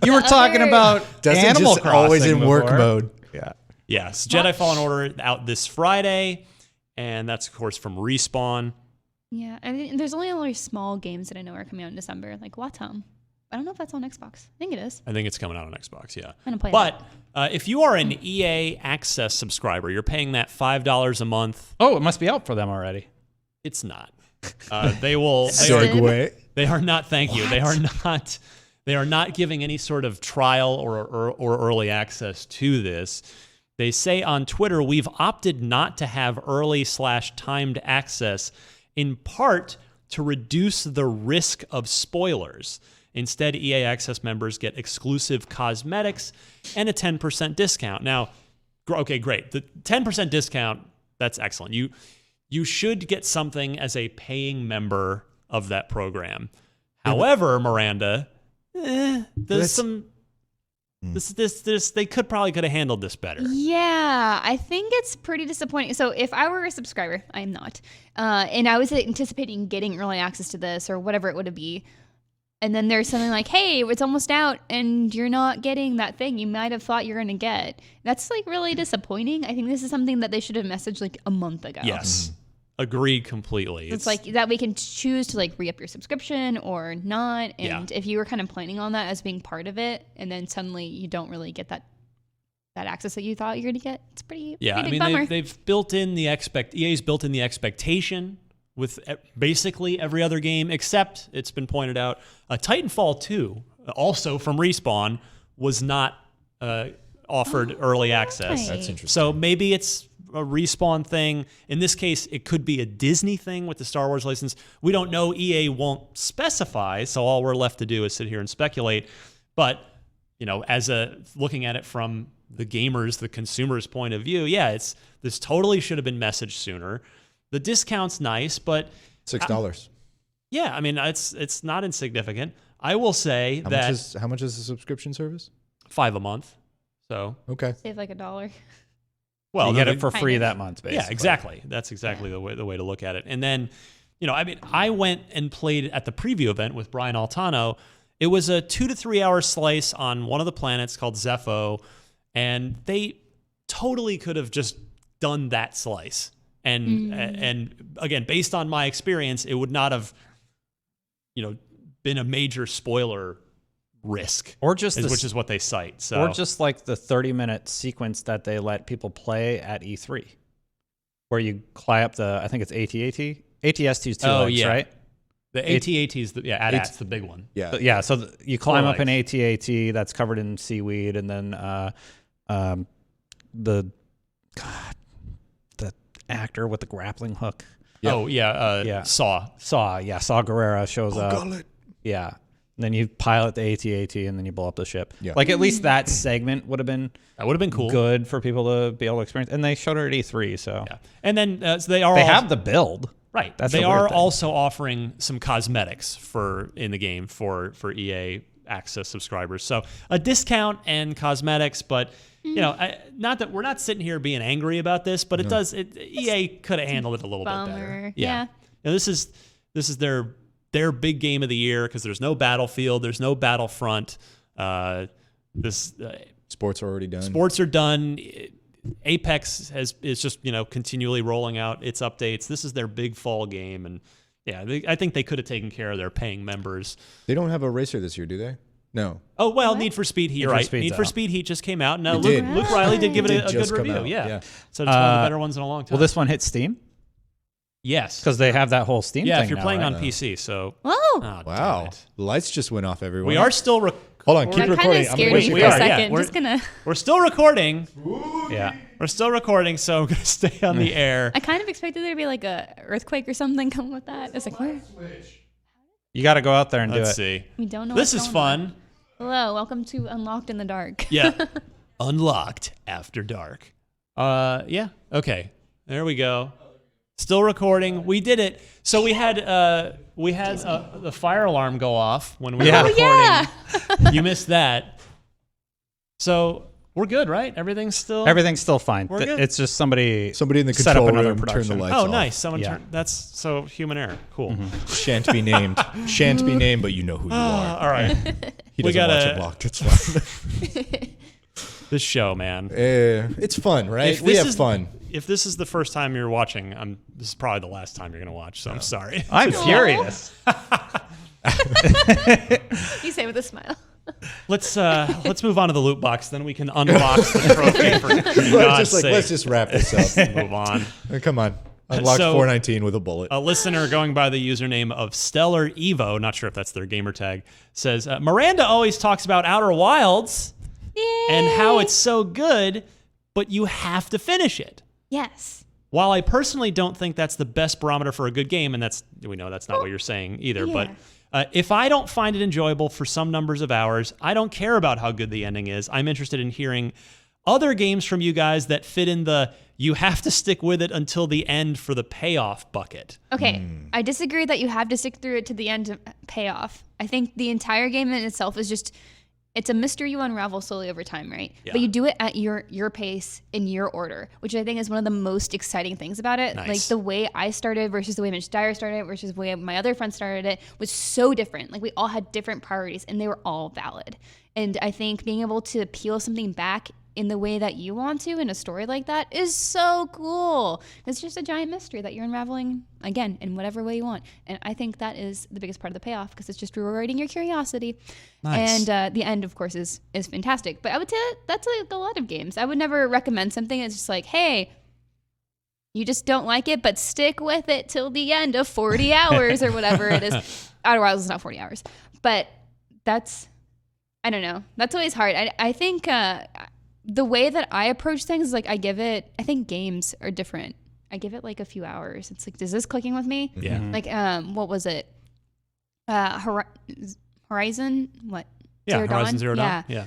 You were talking about Dustin Animal just Crossing always in work before. mode. Yeah. Yes, Jedi Fallen Order out this Friday, and that's of course from Respawn. Yeah, I mean, there's only other small games that I know are coming out in December, like Watam. I don't know if that's on Xbox. I think it is. I think it's coming out on Xbox, yeah. I'm gonna play But if you are an EA Access subscriber, you're paying that $5 a month. Oh, it must be out for them already. It's not. They will. They Segue. They are not. Thank you. They are not. They are not giving any sort of trial or early access to this. They say on Twitter, we've opted not to have early/timed access, in part to reduce the risk of spoilers. Instead, EA Access members get exclusive cosmetics and a 10% discount. Now, okay, great. The 10% discount, that's excellent. You should get something as a paying member of that program. However, Miranda, there's some. They could have handled this better. Yeah, I think it's pretty disappointing. So if I were a subscriber, I'm not, and I was anticipating getting early access to this or whatever it would be, and then there's something like, hey, it's almost out and you're not getting that thing you might have thought you're going to get. That's like really disappointing. I think this is something that they should have messaged like a month ago. Yes. Agreed completely. It's like that we can choose to like re-up your subscription or not. And if you were kind of planning on that as being part of it, and then suddenly you don't really get that access that you thought you were going to get, it's pretty big bummer. They've built in the EA's built in the expectation with basically every other game, except it's been pointed out, Titanfall 2, also from Respawn, was not offered early access. That's interesting. So maybe it's a Respawn thing. In this case, it could be a Disney thing with the Star Wars license. We don't know. EA won't specify, so all we're left to do is sit here and speculate. But, as looking at it from the gamers, the consumer's point of view, this totally should have been messaged sooner. The discount's nice, but $6. yeah, I mean, it's not insignificant. I will say How much is the subscription service? $5 a month. So Okay. Save like $1. well, You get no, it for kind free of. that month, basically. yeah, exactly. That's exactly the way to look at it. And then, I went and played at the preview event with Brian Altano. It was a 2 to 3 hour slice on one of the planets called Zepho, and they totally could have just done that slice. And again, based on my experience, it would not have, been a major spoiler risk, which is what they cite. So, or just like the 30-minute sequence that they let people play at E3, where you climb up I think it's AT-AT. AT-ST's two legs, right? The AT-AT's, AT-AT's the big one. Yeah. So you climb up an legs. AT-AT that's covered in seaweed, and then the actor with the grappling hook. Yep. Oh, yeah. Saw Guerrera shows up. Gullet. Yeah. And then you pilot the AT-AT and then you blow up the ship. Yeah. Like at least that segment would have been cool. good for people to be able to experience. And they showed it at E3, so Yeah. And then so they have the build. Right. That's they the weird are thing. also offering some cosmetics in the game for EA Access subscribers. So a discount and cosmetics, but not that we're not sitting here being angry about this, but EA could have handled it a little bit better. Bummer. Yeah. This is their big game of the year because there's no Battlefield, there's no Battlefront. Sports are already done. Sports are done. Apex is just continually rolling out its updates. This is their big fall game, and I think they could have taken care of their paying members. They don't have a racer this year, do they? No. Oh well, Need for Speed Heat, right? Speed's Need for out. Speed Heat just came out. No, It did. Luke Riley did give it It a good just come review. out, Yeah. So it's Uh, one of the better ones in a long time. Will this one hit Steam? Yes. Because they have that whole Steam thing If you're now, playing right? on PC. So Oh, damn Wow. it. The lights just went off everywhere. We are still Hold on, keep That kind recording. of scared me for We a are, yeah. second. Just gonna. We're still recording. Yeah. We're still recording, so I'm going to stay on the air. I kind of expected there to be like a earthquake or something come with that. It's like, where? You got to go out there and Let's do see. We don't know. This what's is going fun. on. Hello, welcome to Unlocked in the Dark. Yeah. Unlocked after dark. Yeah. Okay. There we go. Still recording. We did it. So we had the fire alarm go off when we were recording. Yeah. You missed that. So we're good, right? Everything's still fine. We're good. It's just somebody Somebody in the set up control another room turned the production. lights Oh, off. nice. Someone Yeah. turned. That's so human error. Cool. Shan't be named. Shan't be named, but you know who you are. All right. He we doesn't watch gotta- Unlocked. It's fine. This show, man. It's fun, right? If We this have is- fun. If this is the first time you're watching, this is probably the last time you're going to watch. So I'm sorry. I'm furious. You say with a smile. Let's move on to the loot box. Then we can unbox the trophy. For God's sake. Let's just wrap this up. Move on. Come on. Unlock So- 419 with a bullet. A listener going by the username of Stellar Evo, not sure if that's their gamer tag, says Miranda always talks about Outer Wilds and how it's so good, but you have to finish it. Yes. While I personally don't think that's the best barometer for a good game, and we know that's not what you're saying either, Yeah. but if I don't find it enjoyable for some numbers of hours, I don't care about how good the ending is. I'm interested in hearing other games from you guys that fit in the you have to stick with it until the end for the payoff bucket. Okay, I disagree that you have to stick through it to the end to pay off. I think the entire game in itself is just, it's a mystery you unravel slowly over time, right? Yeah. But you do it at your pace, in your order, which I think is one of the most exciting things about it. Nice. Like the way I started versus the way Mitch Dyer started versus the way my other friends started it was so different. Like we all had different priorities and they were all valid. And I think being able to peel something back in the way that you want to in a story like that is so cool. It's just a giant mystery that you're unraveling, again, in whatever way you want. And I think that is the biggest part of the payoff because it's just rewarding your curiosity. Nice. And the end, of course, is fantastic. But I would say that's like a lot of games. I would never recommend something that's just like, hey, you just don't like it, but stick with it till the end of 40 hours or whatever it is. Outer Wilds is not 40 hours. But that's, I don't know. That's always hard. I think the way that I approach things is like I think games are different. I give it like a few hours. It's like, is this clicking with me? Yeah. Like, what was it? Horizon? What? Yeah, Horizon Zero Dawn. Yeah.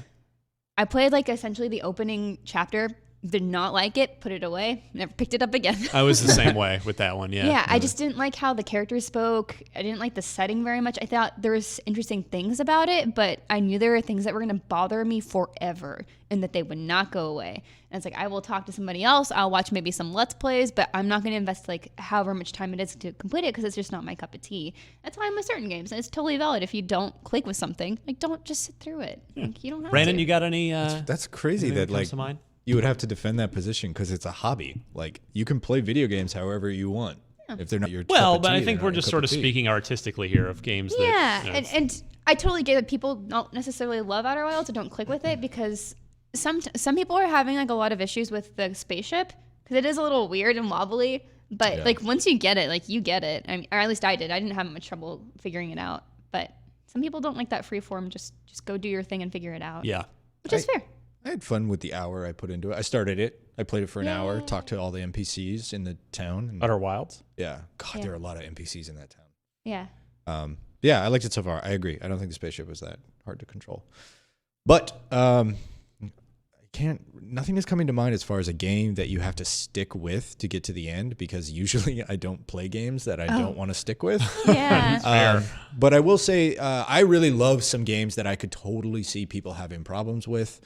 I played like essentially the opening chapter, did not like it, put it away, never picked it up again. I was the same way with that one. Yeah. Yeah, I just didn't like how the characters spoke. I didn't like the setting very much. I thought there was interesting things about it, but I knew there were things that were going to bother me forever and that they would not go away. And it's like, I will talk to somebody else. I'll watch maybe some Let's Plays, but I'm not going to invest like however much time it is to complete it because it's just not my cup of tea. That's why I'm with certain games. And it's totally valid if you don't click with something. Like, don't just sit through it. Like, you don't have Brandon, to. you got any? That's crazy anything that comes like to mind? you would have to defend that position because it's a hobby. Like you can play video games however you want if they're not your Well, cup of but tea, I they're think not we're your just cup sort of of tea. speaking artistically here of games that. Yeah, You know, and I totally get that people don't necessarily love Outer Wilds or don't click with it because some people are having like a lot of issues with the spaceship because it is a little weird and wobbly. But Yeah. like once you get it, like you get it. I mean, or at least I did. I didn't have much trouble figuring it out. But some people don't like that free form. Just go do your thing and figure it out. Yeah. which is fair. I had fun with the hour I put into it. I started it. I played it for an hour, Yay. talked to all the NPCs in the town. And, Outer Wilds. yeah. God, Yeah. there are a lot of NPCs in that town. Yeah. Yeah, I liked it so far. I agree. I don't think the spaceship was that hard to control. But nothing is coming to mind as far as a game that you have to stick with to get to the end because usually I don't play games that I don't want to stick with. Yeah. But I will say I really love some games that I could totally see people having problems with.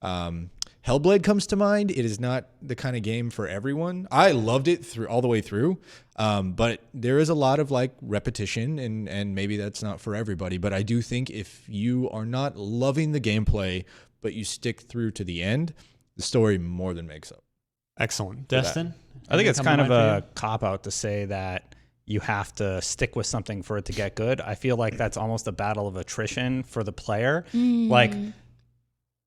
Hellblade comes to mind. It is not the kind of game for everyone. I loved it all the way through, but there is a lot of like repetition, and maybe that's not for everybody. But I do think if you are not loving the gameplay, but you stick through to the end, the story more than makes up. Excellent. Destin? I think it's Anything kind of come to mind a cop out to say that you have to stick with something for it to get good. I feel like that's almost a battle of attrition for the player. Like,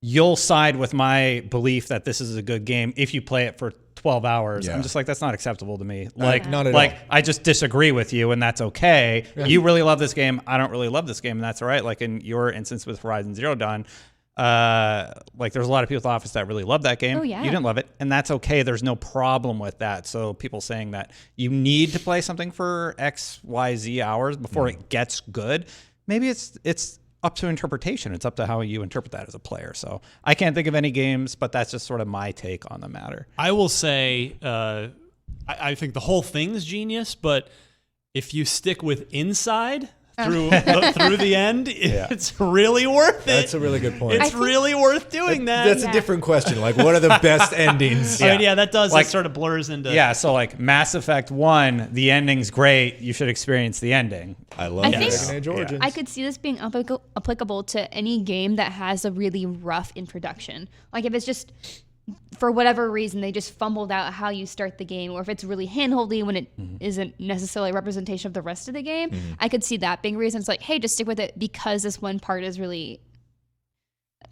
you'll side with my belief that this is a good game if you play it for 12 hours. Yeah. I'm just like, that's not acceptable to me. Like, not at like all. I just disagree with you, and that's okay. You really love this game. I don't really love this game, and that's all right. Like in your instance with Horizon Zero Dawn, like there's a lot of people at the office that really love that game. Oh, yeah. You didn't love it, and that's okay. There's no problem with that. So people saying that you need to play something for X, Y, Z hours before it gets good, maybe it's up to interpretation. It's up to how you interpret that as a player. So I can't think of any games, but that's just sort of my take on the matter. I will say, I think the whole thing's genius, but if you stick with Inside through the end, it's really worth it. That's a really good point. It's really worth doing that. That's a different question. Like, what are the best endings? I mean, that does. Like, it sort of blurs into. Yeah, so like Mass Effect 1, the ending's great. You should experience the ending. I love I Dragon think- Age Origins. I could see this being applicable to any game that has a really rough introduction. Like if it's just, for whatever reason, they just fumbled out how you start the game, or if it's really handholdy when it isn't necessarily a representation of the rest of the game, I could see that being reasons like, hey, just stick with it because this one part is really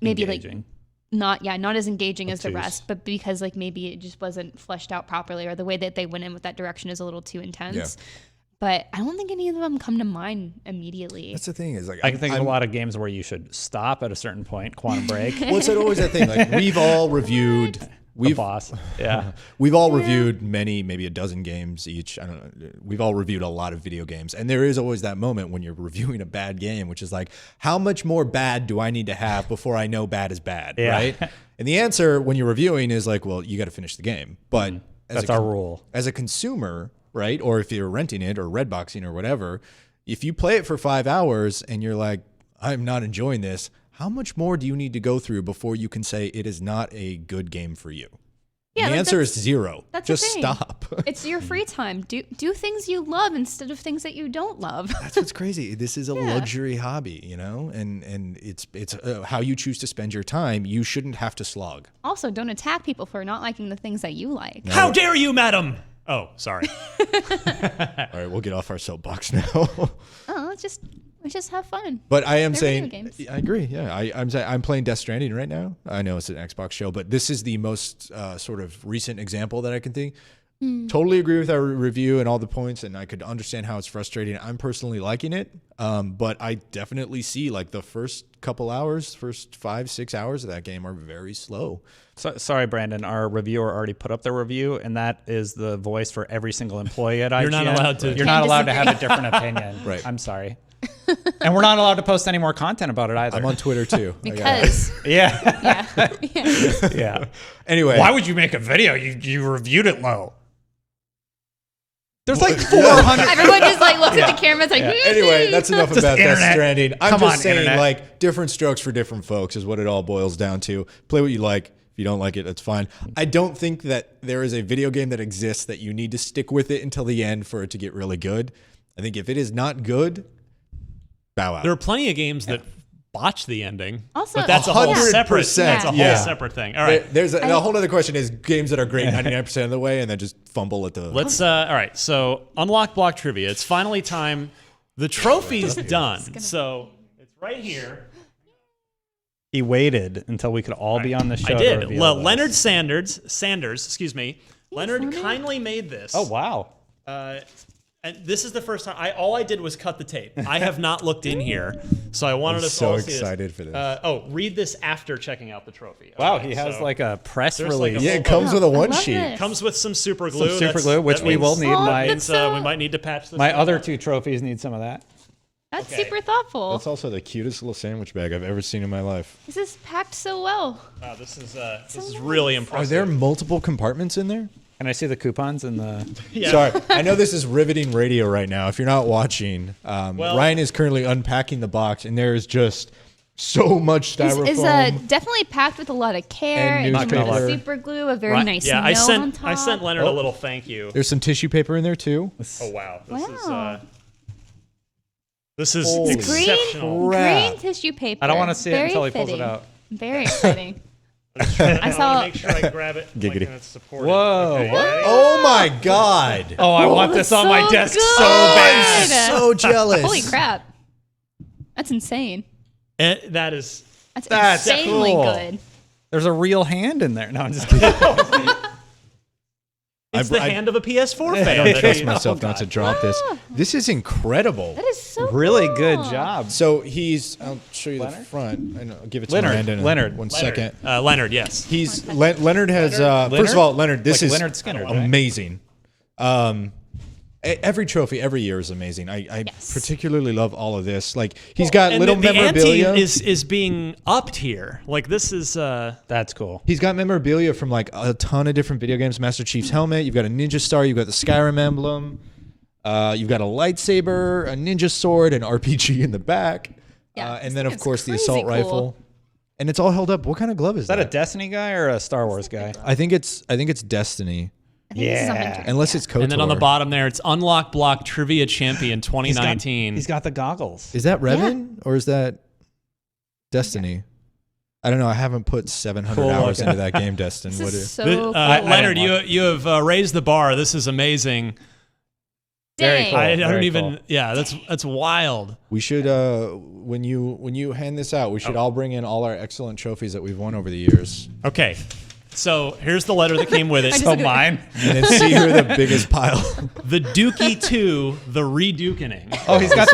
maybe Engaging. like not as engaging as the Obtuse. rest, but because like maybe it just wasn't fleshed out properly, or the way that they went in with that direction is a little too intense. Yeah. But I don't think any of them come to mind immediately. That's the thing is like I can think of a lot of games where you should stop at a certain point, Quantum Break, What's that always that thing? Like we've all reviewed. the boss. Yeah. We've all reviewed maybe a dozen games each. I don't know. We've all reviewed a lot of video games. And there is always that moment when you're reviewing a bad game, which is like, how much more bad do I need to have before I know bad is bad, Yeah. right? And the answer when you're reviewing is like, well, you got to finish the game. But That's our rule. as a consumer, right? Or if you're renting it or redboxing or whatever, if you play it for 5 hours and you're like, I'm not enjoying this, how much more do you need to go through before you can say it is not a good game for you? Yeah, the like answer is zero. that's the Just thing. stop. It's your free time. Do things you love instead of things that you don't love. That's what's crazy. This is a luxury hobby, you know, and it's how you choose to spend your time. You shouldn't have to slog. Also, don't attack people for not liking the things that you like. How dare you, madam? Oh, sorry. All right, we'll get off our soapbox now. Oh, let's just have fun. But I am They're saying, video games. I agree. Yeah, I'm saying I'm playing Death Stranding right now. I know it's an Xbox show, but this is the most sort of recent example that I can think. Totally agree with our review and all the points, and I could understand how it's frustrating. I'm personally liking it, but I definitely see like the first couple hours, first 5-6 hours of that game are very slow. So, sorry, Brandon. Our reviewer already put up their review, and that is the voice for every single employee at IGN. You're not allowed to- You're not Can't allowed to have a disagree. different opinion. Right. I'm sorry. And we're not allowed to post any more content about it either. I'm on Twitter too. Because Yeah. yeah. Yeah. Anyway, Why would you make a video? You reviewed it low. There's like 400. Everyone just like looks at the camera. It's like Anyway, that's enough Just about Death internet. Stranding. I'm Come just on, saying, internet. like, different strokes for different folks is what it all boils down to. Play what you like. If you don't like it, that's fine. I don't think that there is a video game that exists that you need to stick with it until the end for it to get really good. I think if it is not good, bow out. There are plenty of games that botch the ending. Also- but that's a whole 100%. separate. That's a whole Yeah. separate thing. All right. There's a whole other question is games that are great 99% of the way and then just fumble at the... Let's. All right. So unlock block trivia. It's finally time. The trophy's done. So it's right here. He waited until we could all be on the show. I to did. reveal this. Leonard Sanders. Excuse me. Leonard kindly made this. Oh wow. And this is the first time. All I did was cut the tape. I have not looked in here, so I wanted I'm us all so to see this. excited for this. Read this after checking out the trophy. Wow. Okay, He has so like a press there's like release. a Yeah, it comes with a I one love sheet. this. comes with some super glue. Some super glue, which we will need. Oh, My Means, we might need to patch this. my thing other up. 2 trophies need some of that. That's Okay. super thoughtful. That's also the cutest little sandwich bag I've ever seen in my life. This is packed so well. Wow, this is really Are impressive. there multiple compartments in there? Can I see the coupons and the? Yeah. Sorry, I know this is riveting radio right now. If you're not watching, Ryan is currently unpacking the box, and there is just so much This styrofoam. is definitely packed with a lot of care. And It comes with newspaper. super glue, a very Right. nice Yeah, note on I top. sent Leonard a little thank you. There's some tissue paper in there too. Oh wow, Wow. This is Holy exceptional. crap. Green tissue paper. I don't want to see it Very until he pulls fitting. it out. Very exciting. I saw- want to make sure I grab it. Giggity. Like, and it's supported. Whoa, Okay, what? ready? Oh my god! Oh, I want this on my so desk good. so bad. Good. So jealous. Holy crap. That's insane. That is. That's That's insanely cool. good. There's a real hand in there. No, I'm just kidding. It's the hand of a PS4 fan. I don't trust myself not to drop this. This is incredible. That is so Really cool. good job. So I'll show you the front. I'll give it to Leonard. Miranda in Leonard. one second. Leonard, yes. Leonard has, first of all, Leonard, this Like is Leonard Skinner, right? amazing. Every trophy every year is amazing. I particularly love all of this. Like he's got And little the memorabilia. ante is being upped here. Like this is That's cool. He's got memorabilia from like a ton of different video games. Master Chief's helmet. You've got a ninja star. You've got the Skyrim emblem. You've got a lightsaber, a ninja sword, an RPG in the back, Yeah, and then of it's course the crazy assault cool. rifle. And it's all held up. What kind of glove is Is that a Destiny guy or a Star Wars guy? I think it's Destiny. I think this is Yeah. something Unless it's KOTOR. and then on the bottom there, it's Unlock Block Trivia Champion 2019. He's got the goggles. Is that Revan or is that Destiny? I don't know. I haven't put 700 Cool, hours okay. into that game, Destin. This What is is so The- cool. Leonard, didn't you have raised the bar. This is amazing. Very Dang. cool. I don't Very even. cool. Yeah, that's wild. we should when you hand this out, we should all bring in all our excellent trophies that we've won over the years, Okay, so here's the letter that came with it. So mine. and then see who the biggest pile. The Dookie 2, the Redukening. Oh, he's got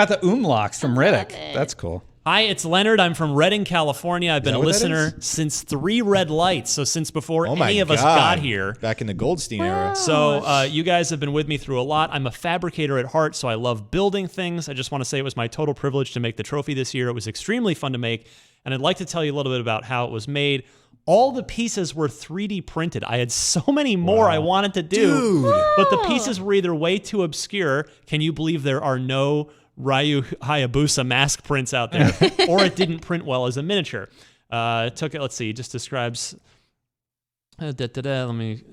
the umlocks from Riddick. it. That's cool. Hi, it's Leonard. I'm from Redding, California. I've been that a what that listener since 3 Red Lights, so since before Oh my any of us God. got here. Back in the Goldstein era. So you guys have been with me through a lot. I'm a fabricator at heart, so I love building things. I just want to say it was my total privilege to make the trophy this year. It was extremely fun to make, and I'd like to tell you a little bit about how it was made. All the pieces were 3D printed. I had so many more I wanted to do, but the pieces were either way too obscure. Can you believe there are no Ryu Hayabusa mask prints out there, or it didn't print well as a miniature? It took it. Let's see. It just describes. Let me.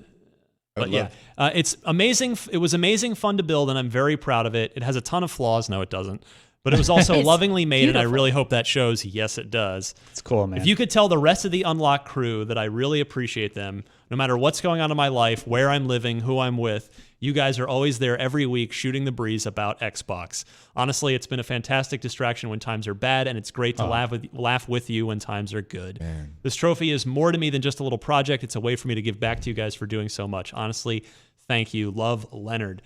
But yeah, it's amazing. It was amazing fun to build, and I'm very proud of it. It has a ton of flaws. No, it doesn't. But it was also It's lovingly made, and I beautiful. really hope that shows. Yes, it does. It's cool, man. If you could tell the rest of the Unlock crew that I really appreciate them, no matter what's going on in my life, where I'm living, who I'm with, you guys are always there every week shooting the breeze about Xbox. Honestly, it's been a fantastic distraction when times are bad, and it's great to laugh with you when times are good. Man. This trophy is more to me than just a little project. It's a way for me to give back to you guys for doing so much. Honestly, thank you. Love, Leonard.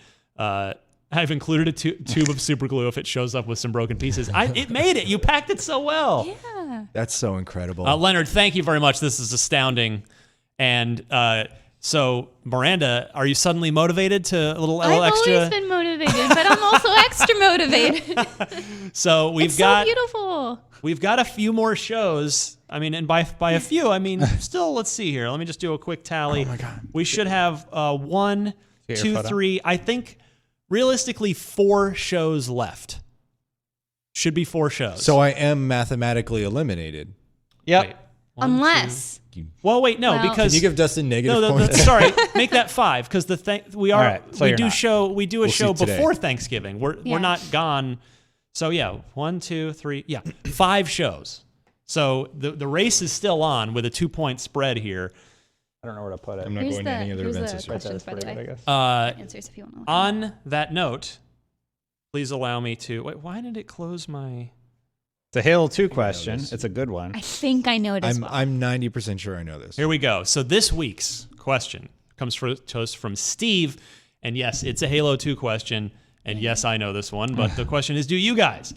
I've included a tube of super glue if it shows up with some broken pieces. It made it. You packed it so well. Yeah. That's so incredible. Leonard, thank you very much. This is astounding. And so, Miranda, are you suddenly motivated to a little I've extra? always been motivated, but I'm also extra motivated. So It's so beautiful. we've got a few more shows. I mean, and by a few, I mean still. Let's see here. Let me just do a quick tally. Oh my God. We should have 1, Get your 2, photo. 3. I think realistically 4 shows left. Should be 4 shows. So I am mathematically eliminated. Yep. Wait, 1, Unless. well, wait, no, Well- because Can you give Dustin negative no, points? sorry, make that 5 because the thing we are All right, so we you're do not. show we do a We'll show see today. before Thanksgiving. We're Yeah. not gone. So yeah, 1, 2, 3, 5 shows. So the race is still on with a 2-point spread here. I don't know where to put it. I'm not Here's going to any other here's events the this year. questions, by the way. guess. Answers if you want to. On that note, please allow me to wait. Why did it close my? It's a Halo 2 question. It's a good one. I think I know it as well. I'm 90% sure I know this. Here we go. So this week's question comes to us from Steve, and yes, it's a Halo 2 question, and yes, I know this one, but the question is, do you guys?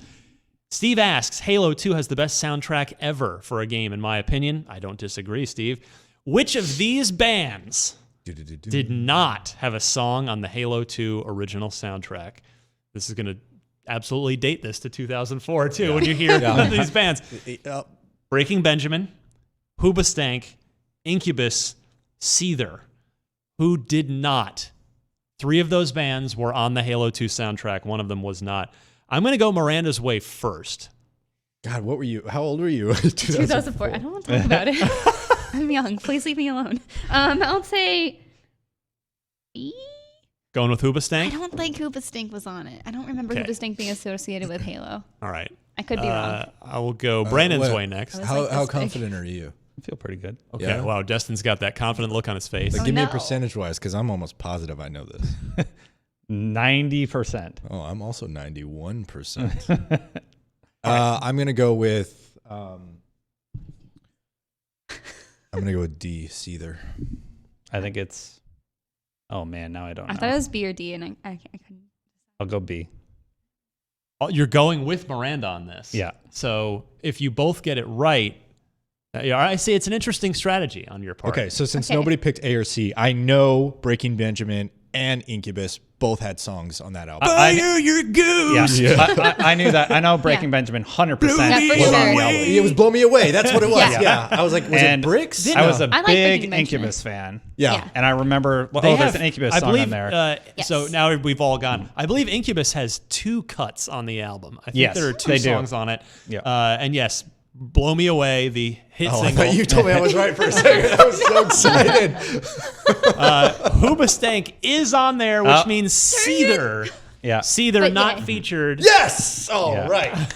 Steve asks, Halo 2 has the best soundtrack ever for a game, in my opinion. I don't disagree, Steve. Which of these bands did not have a song on the Halo 2 original soundtrack? This is going to absolutely date this to 2004, too, when you hear these bands. Breaking Benjamin, Hoobastank, Incubus, Seether. Who did not? 3 of those bands were on the Halo 2 soundtrack. One of them was not. I'm going to go Miranda's way first. God, what were you? How old were you? 2004. I don't want to talk about it. I'm young. Please leave me alone. I'll say. Going with I Hoobastank? don't think Hoopastink was on it. I don't remember Okay. Hoopastink being associated with Halo. All right. I could be wrong. I will go Brandon's what? way next. I was How like how this big. confident are you? I feel pretty good. Okay. Yeah. Wow. Destin's got that confident look on his face. Like, give me a no. percentage wise, because I'm almost positive I know this. 90%. Oh, I'm also 91%. I'm gonna go with I'm gonna go with D. Seether. I think it's Oh man, now I don't I know. thought it was B or D, and I couldn't. I'll go B. Oh, you're going with Miranda on this. Yeah. So if you both get it right, I say it's an interesting strategy on your part. Okay, so since Okay. nobody picked A or C, I know Breaking Benjamin and Incubus both had songs on that album. Fire your goose. Yeah. I knew that. I know Breaking Benjamin 100% Yeah, for was on sure. the album. It was Blow Me Away. That's what it was. Yeah. Yeah. I was like, was And it Bricks? I was a I like big Breaking Benjamin. Incubus fan. Yeah. Yeah. And I remember, They there's have- an Incubus I song believe, on there. Yes. So now we've all gone. I believe Incubus has 2 cuts on the album. I think Yes, there are 2 they do. songs on it. Yeah. And yes, Blow Me Away, the hit Oh, I single. thought you told me I was right for a second. I was so excited. Hoobastank is on there, which means Seether. Yeah. Seether But not yeah. featured. Yes. Oh, Yeah. right.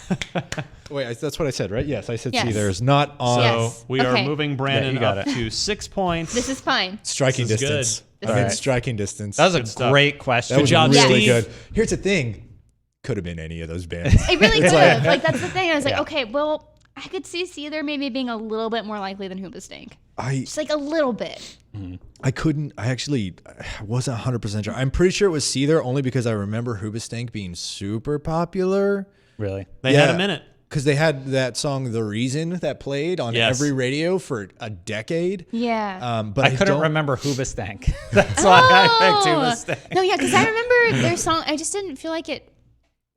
Wait, that's what I said, right? Yes, I said Yes. C. There's not on So Yes. we are Okay. moving Brandon you got up it. to 6 points. This is fine. striking This is distance. good. I mean, This is- striking distance. That was Good a stuff. great question. That was job, really Steve. good. Here's the thing. Could have been any of those bands. It really could have. Like, that's the thing. I was like, Yeah. okay, well, I could see Seether maybe being a little bit more likely than Hoobastank. I Just like a little bit. I wasn't 100% sure. I'm pretty sure it was Seether only because I remember Hoobastank being super popular. Really? They had a minute. Because they had that song "The Reason" that played on Yes. every radio for a decade. Yeah. But I couldn't don't- remember Hoobastank. That's why I picked Hoobastank. No, yeah, because I remember their song. I just didn't feel like it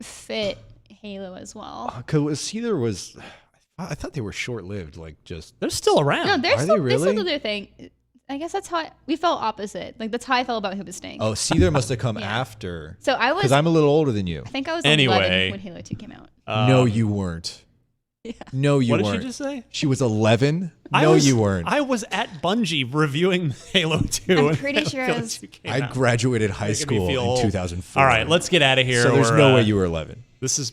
fit Halo as well. Because Seether was, I thought they were short-lived. Like just They're still around. No, they're Are still, they they still really? do their thing. I guess that's how we felt opposite. Like that's how I felt about Hoobastank. oh, Seether must have come Yeah. after. So I was. Because I'm a little older than you. I think I was Anyway. 11 when Halo 2 came out. No, you weren't. Yeah. No, you What did weren't. she just say? She was 11. No, you weren't. I was at Bungie reviewing Halo 2. I'm when pretty sure I Halo was- 2 came I out. graduated high Making me school feel in old. 2004. All right, let's get out of here. So there's We're, no way you were 11. This is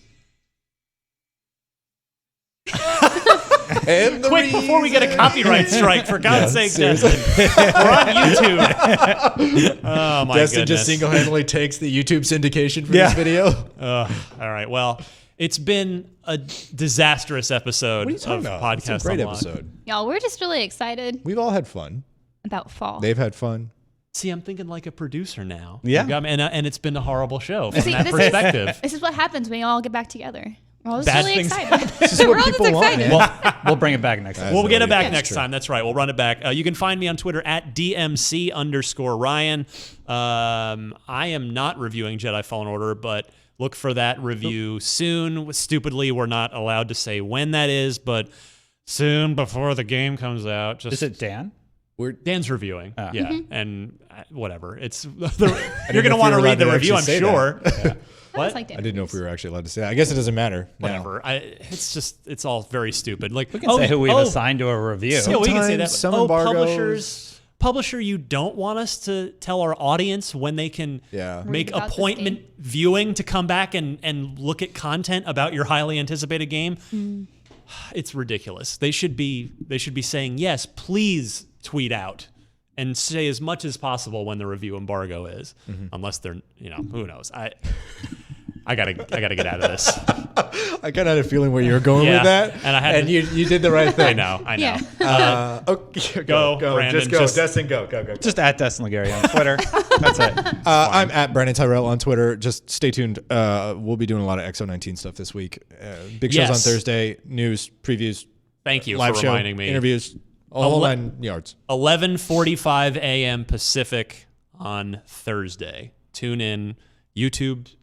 And the quick before we get a reason- copyright strike. For God's Yeah, sake, seriously. Destin. We're on YouTube. Oh my Destin goodness. just single-handedly takes the YouTube syndication for this video. All right. Well, it's been a disastrous episode What are you talking of about? Podcast It's a great Unlocked. episode. Y'all, we're just really excited We've all had fun. about fall. They've had fun. See, I'm thinking like a producer now. Yeah. You got me- and it's been a horrible show from See, that this perspective. This is what happens when we all get back together. We're all just Bad really things excited. This is what We're all people just want, excited. man. We'll bring it back next time. We'll get it back Yeah, next true. time. That's right. We'll run it back. You can find me on Twitter at DMC_Ryan. I am not reviewing Jedi Fallen Order, but look for that review soon. Stupidly, we're not allowed to say when that is, but soon before the game comes out. Just Is it Dan? Dan's reviewing. Oh. Yeah, Mm-hmm. and whatever. It's you're know going if to you want to were read the allowed to review, I'm actually say sure. I What? just like I didn't know if we were actually allowed to say that. I guess it doesn't matter. now. Whatever. It's all very stupid. Like We can say who we've assigned to a review. Yeah, we can say that. Sometimes some embargoes. Publisher, you don't want us to tell our audience when they can Yeah. make Read about this appointment game. viewing to come back and look at content about your highly anticipated game. It's ridiculous. They should be saying, yes, please tweet out and say as much as possible when the review embargo is, unless they're, who knows. I gotta get out of this. I kind of had a feeling where you were going Yeah, with that. and I had to- you did the right thing. I know. Yeah. Okay, Go, go. Brandon, Just go. just- Destin, go. Just at Destin Legary on Twitter. That's it. I'm at Brandon Tyrell on Twitter. Just stay tuned. We'll be doing a lot of X019 stuff this week. Big shows on Yes. Thursday. News, previews, Thank you live for show, reminding me. interviews, all 9 yards. 11:45 a.m. Pacific on Thursday. Tune in.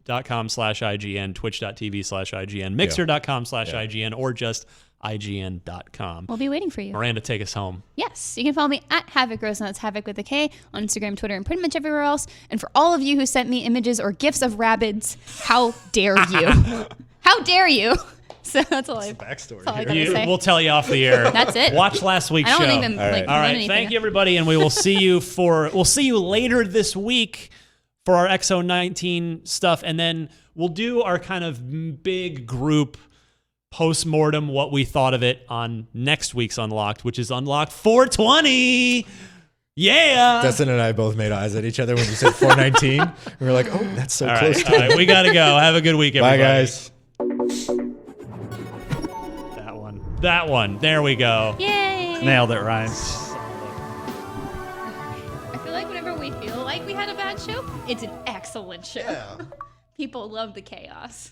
YouTube.com/IGN, Twitch.tv/IGN, Mixer.com/IGN, or just IGN.com. We'll be waiting for you. Miranda, take us home. Yes, you can follow me at Havoc Rose, and that's Havoc with a K, on Instagram, Twitter, and pretty much everywhere else. And for all of you who sent me images or gifs of rabbits, how dare you? How dare you? So that's all I Backstory. That's all I gotta say. We'll tell you off the air. That's it. Watch last week's I don't show. even All right. like. All run right, anything. thank you everybody, and we will see you later this week for our X019 stuff, and then we'll do our kind of big group post-mortem what we thought of it on next week's Unlocked, which is Unlocked 420. Yeah. Destin and I both made eyes at each other when you said 419. We were like, oh, that's so all close right, to all right, we gotta go. Have a good week, Bye, everybody. guys. That one. There we go. Yay! Nailed it, Ryan. I feel feel like whenever we feel like we had a bad show, it's an excellent show. Yeah. People love the chaos.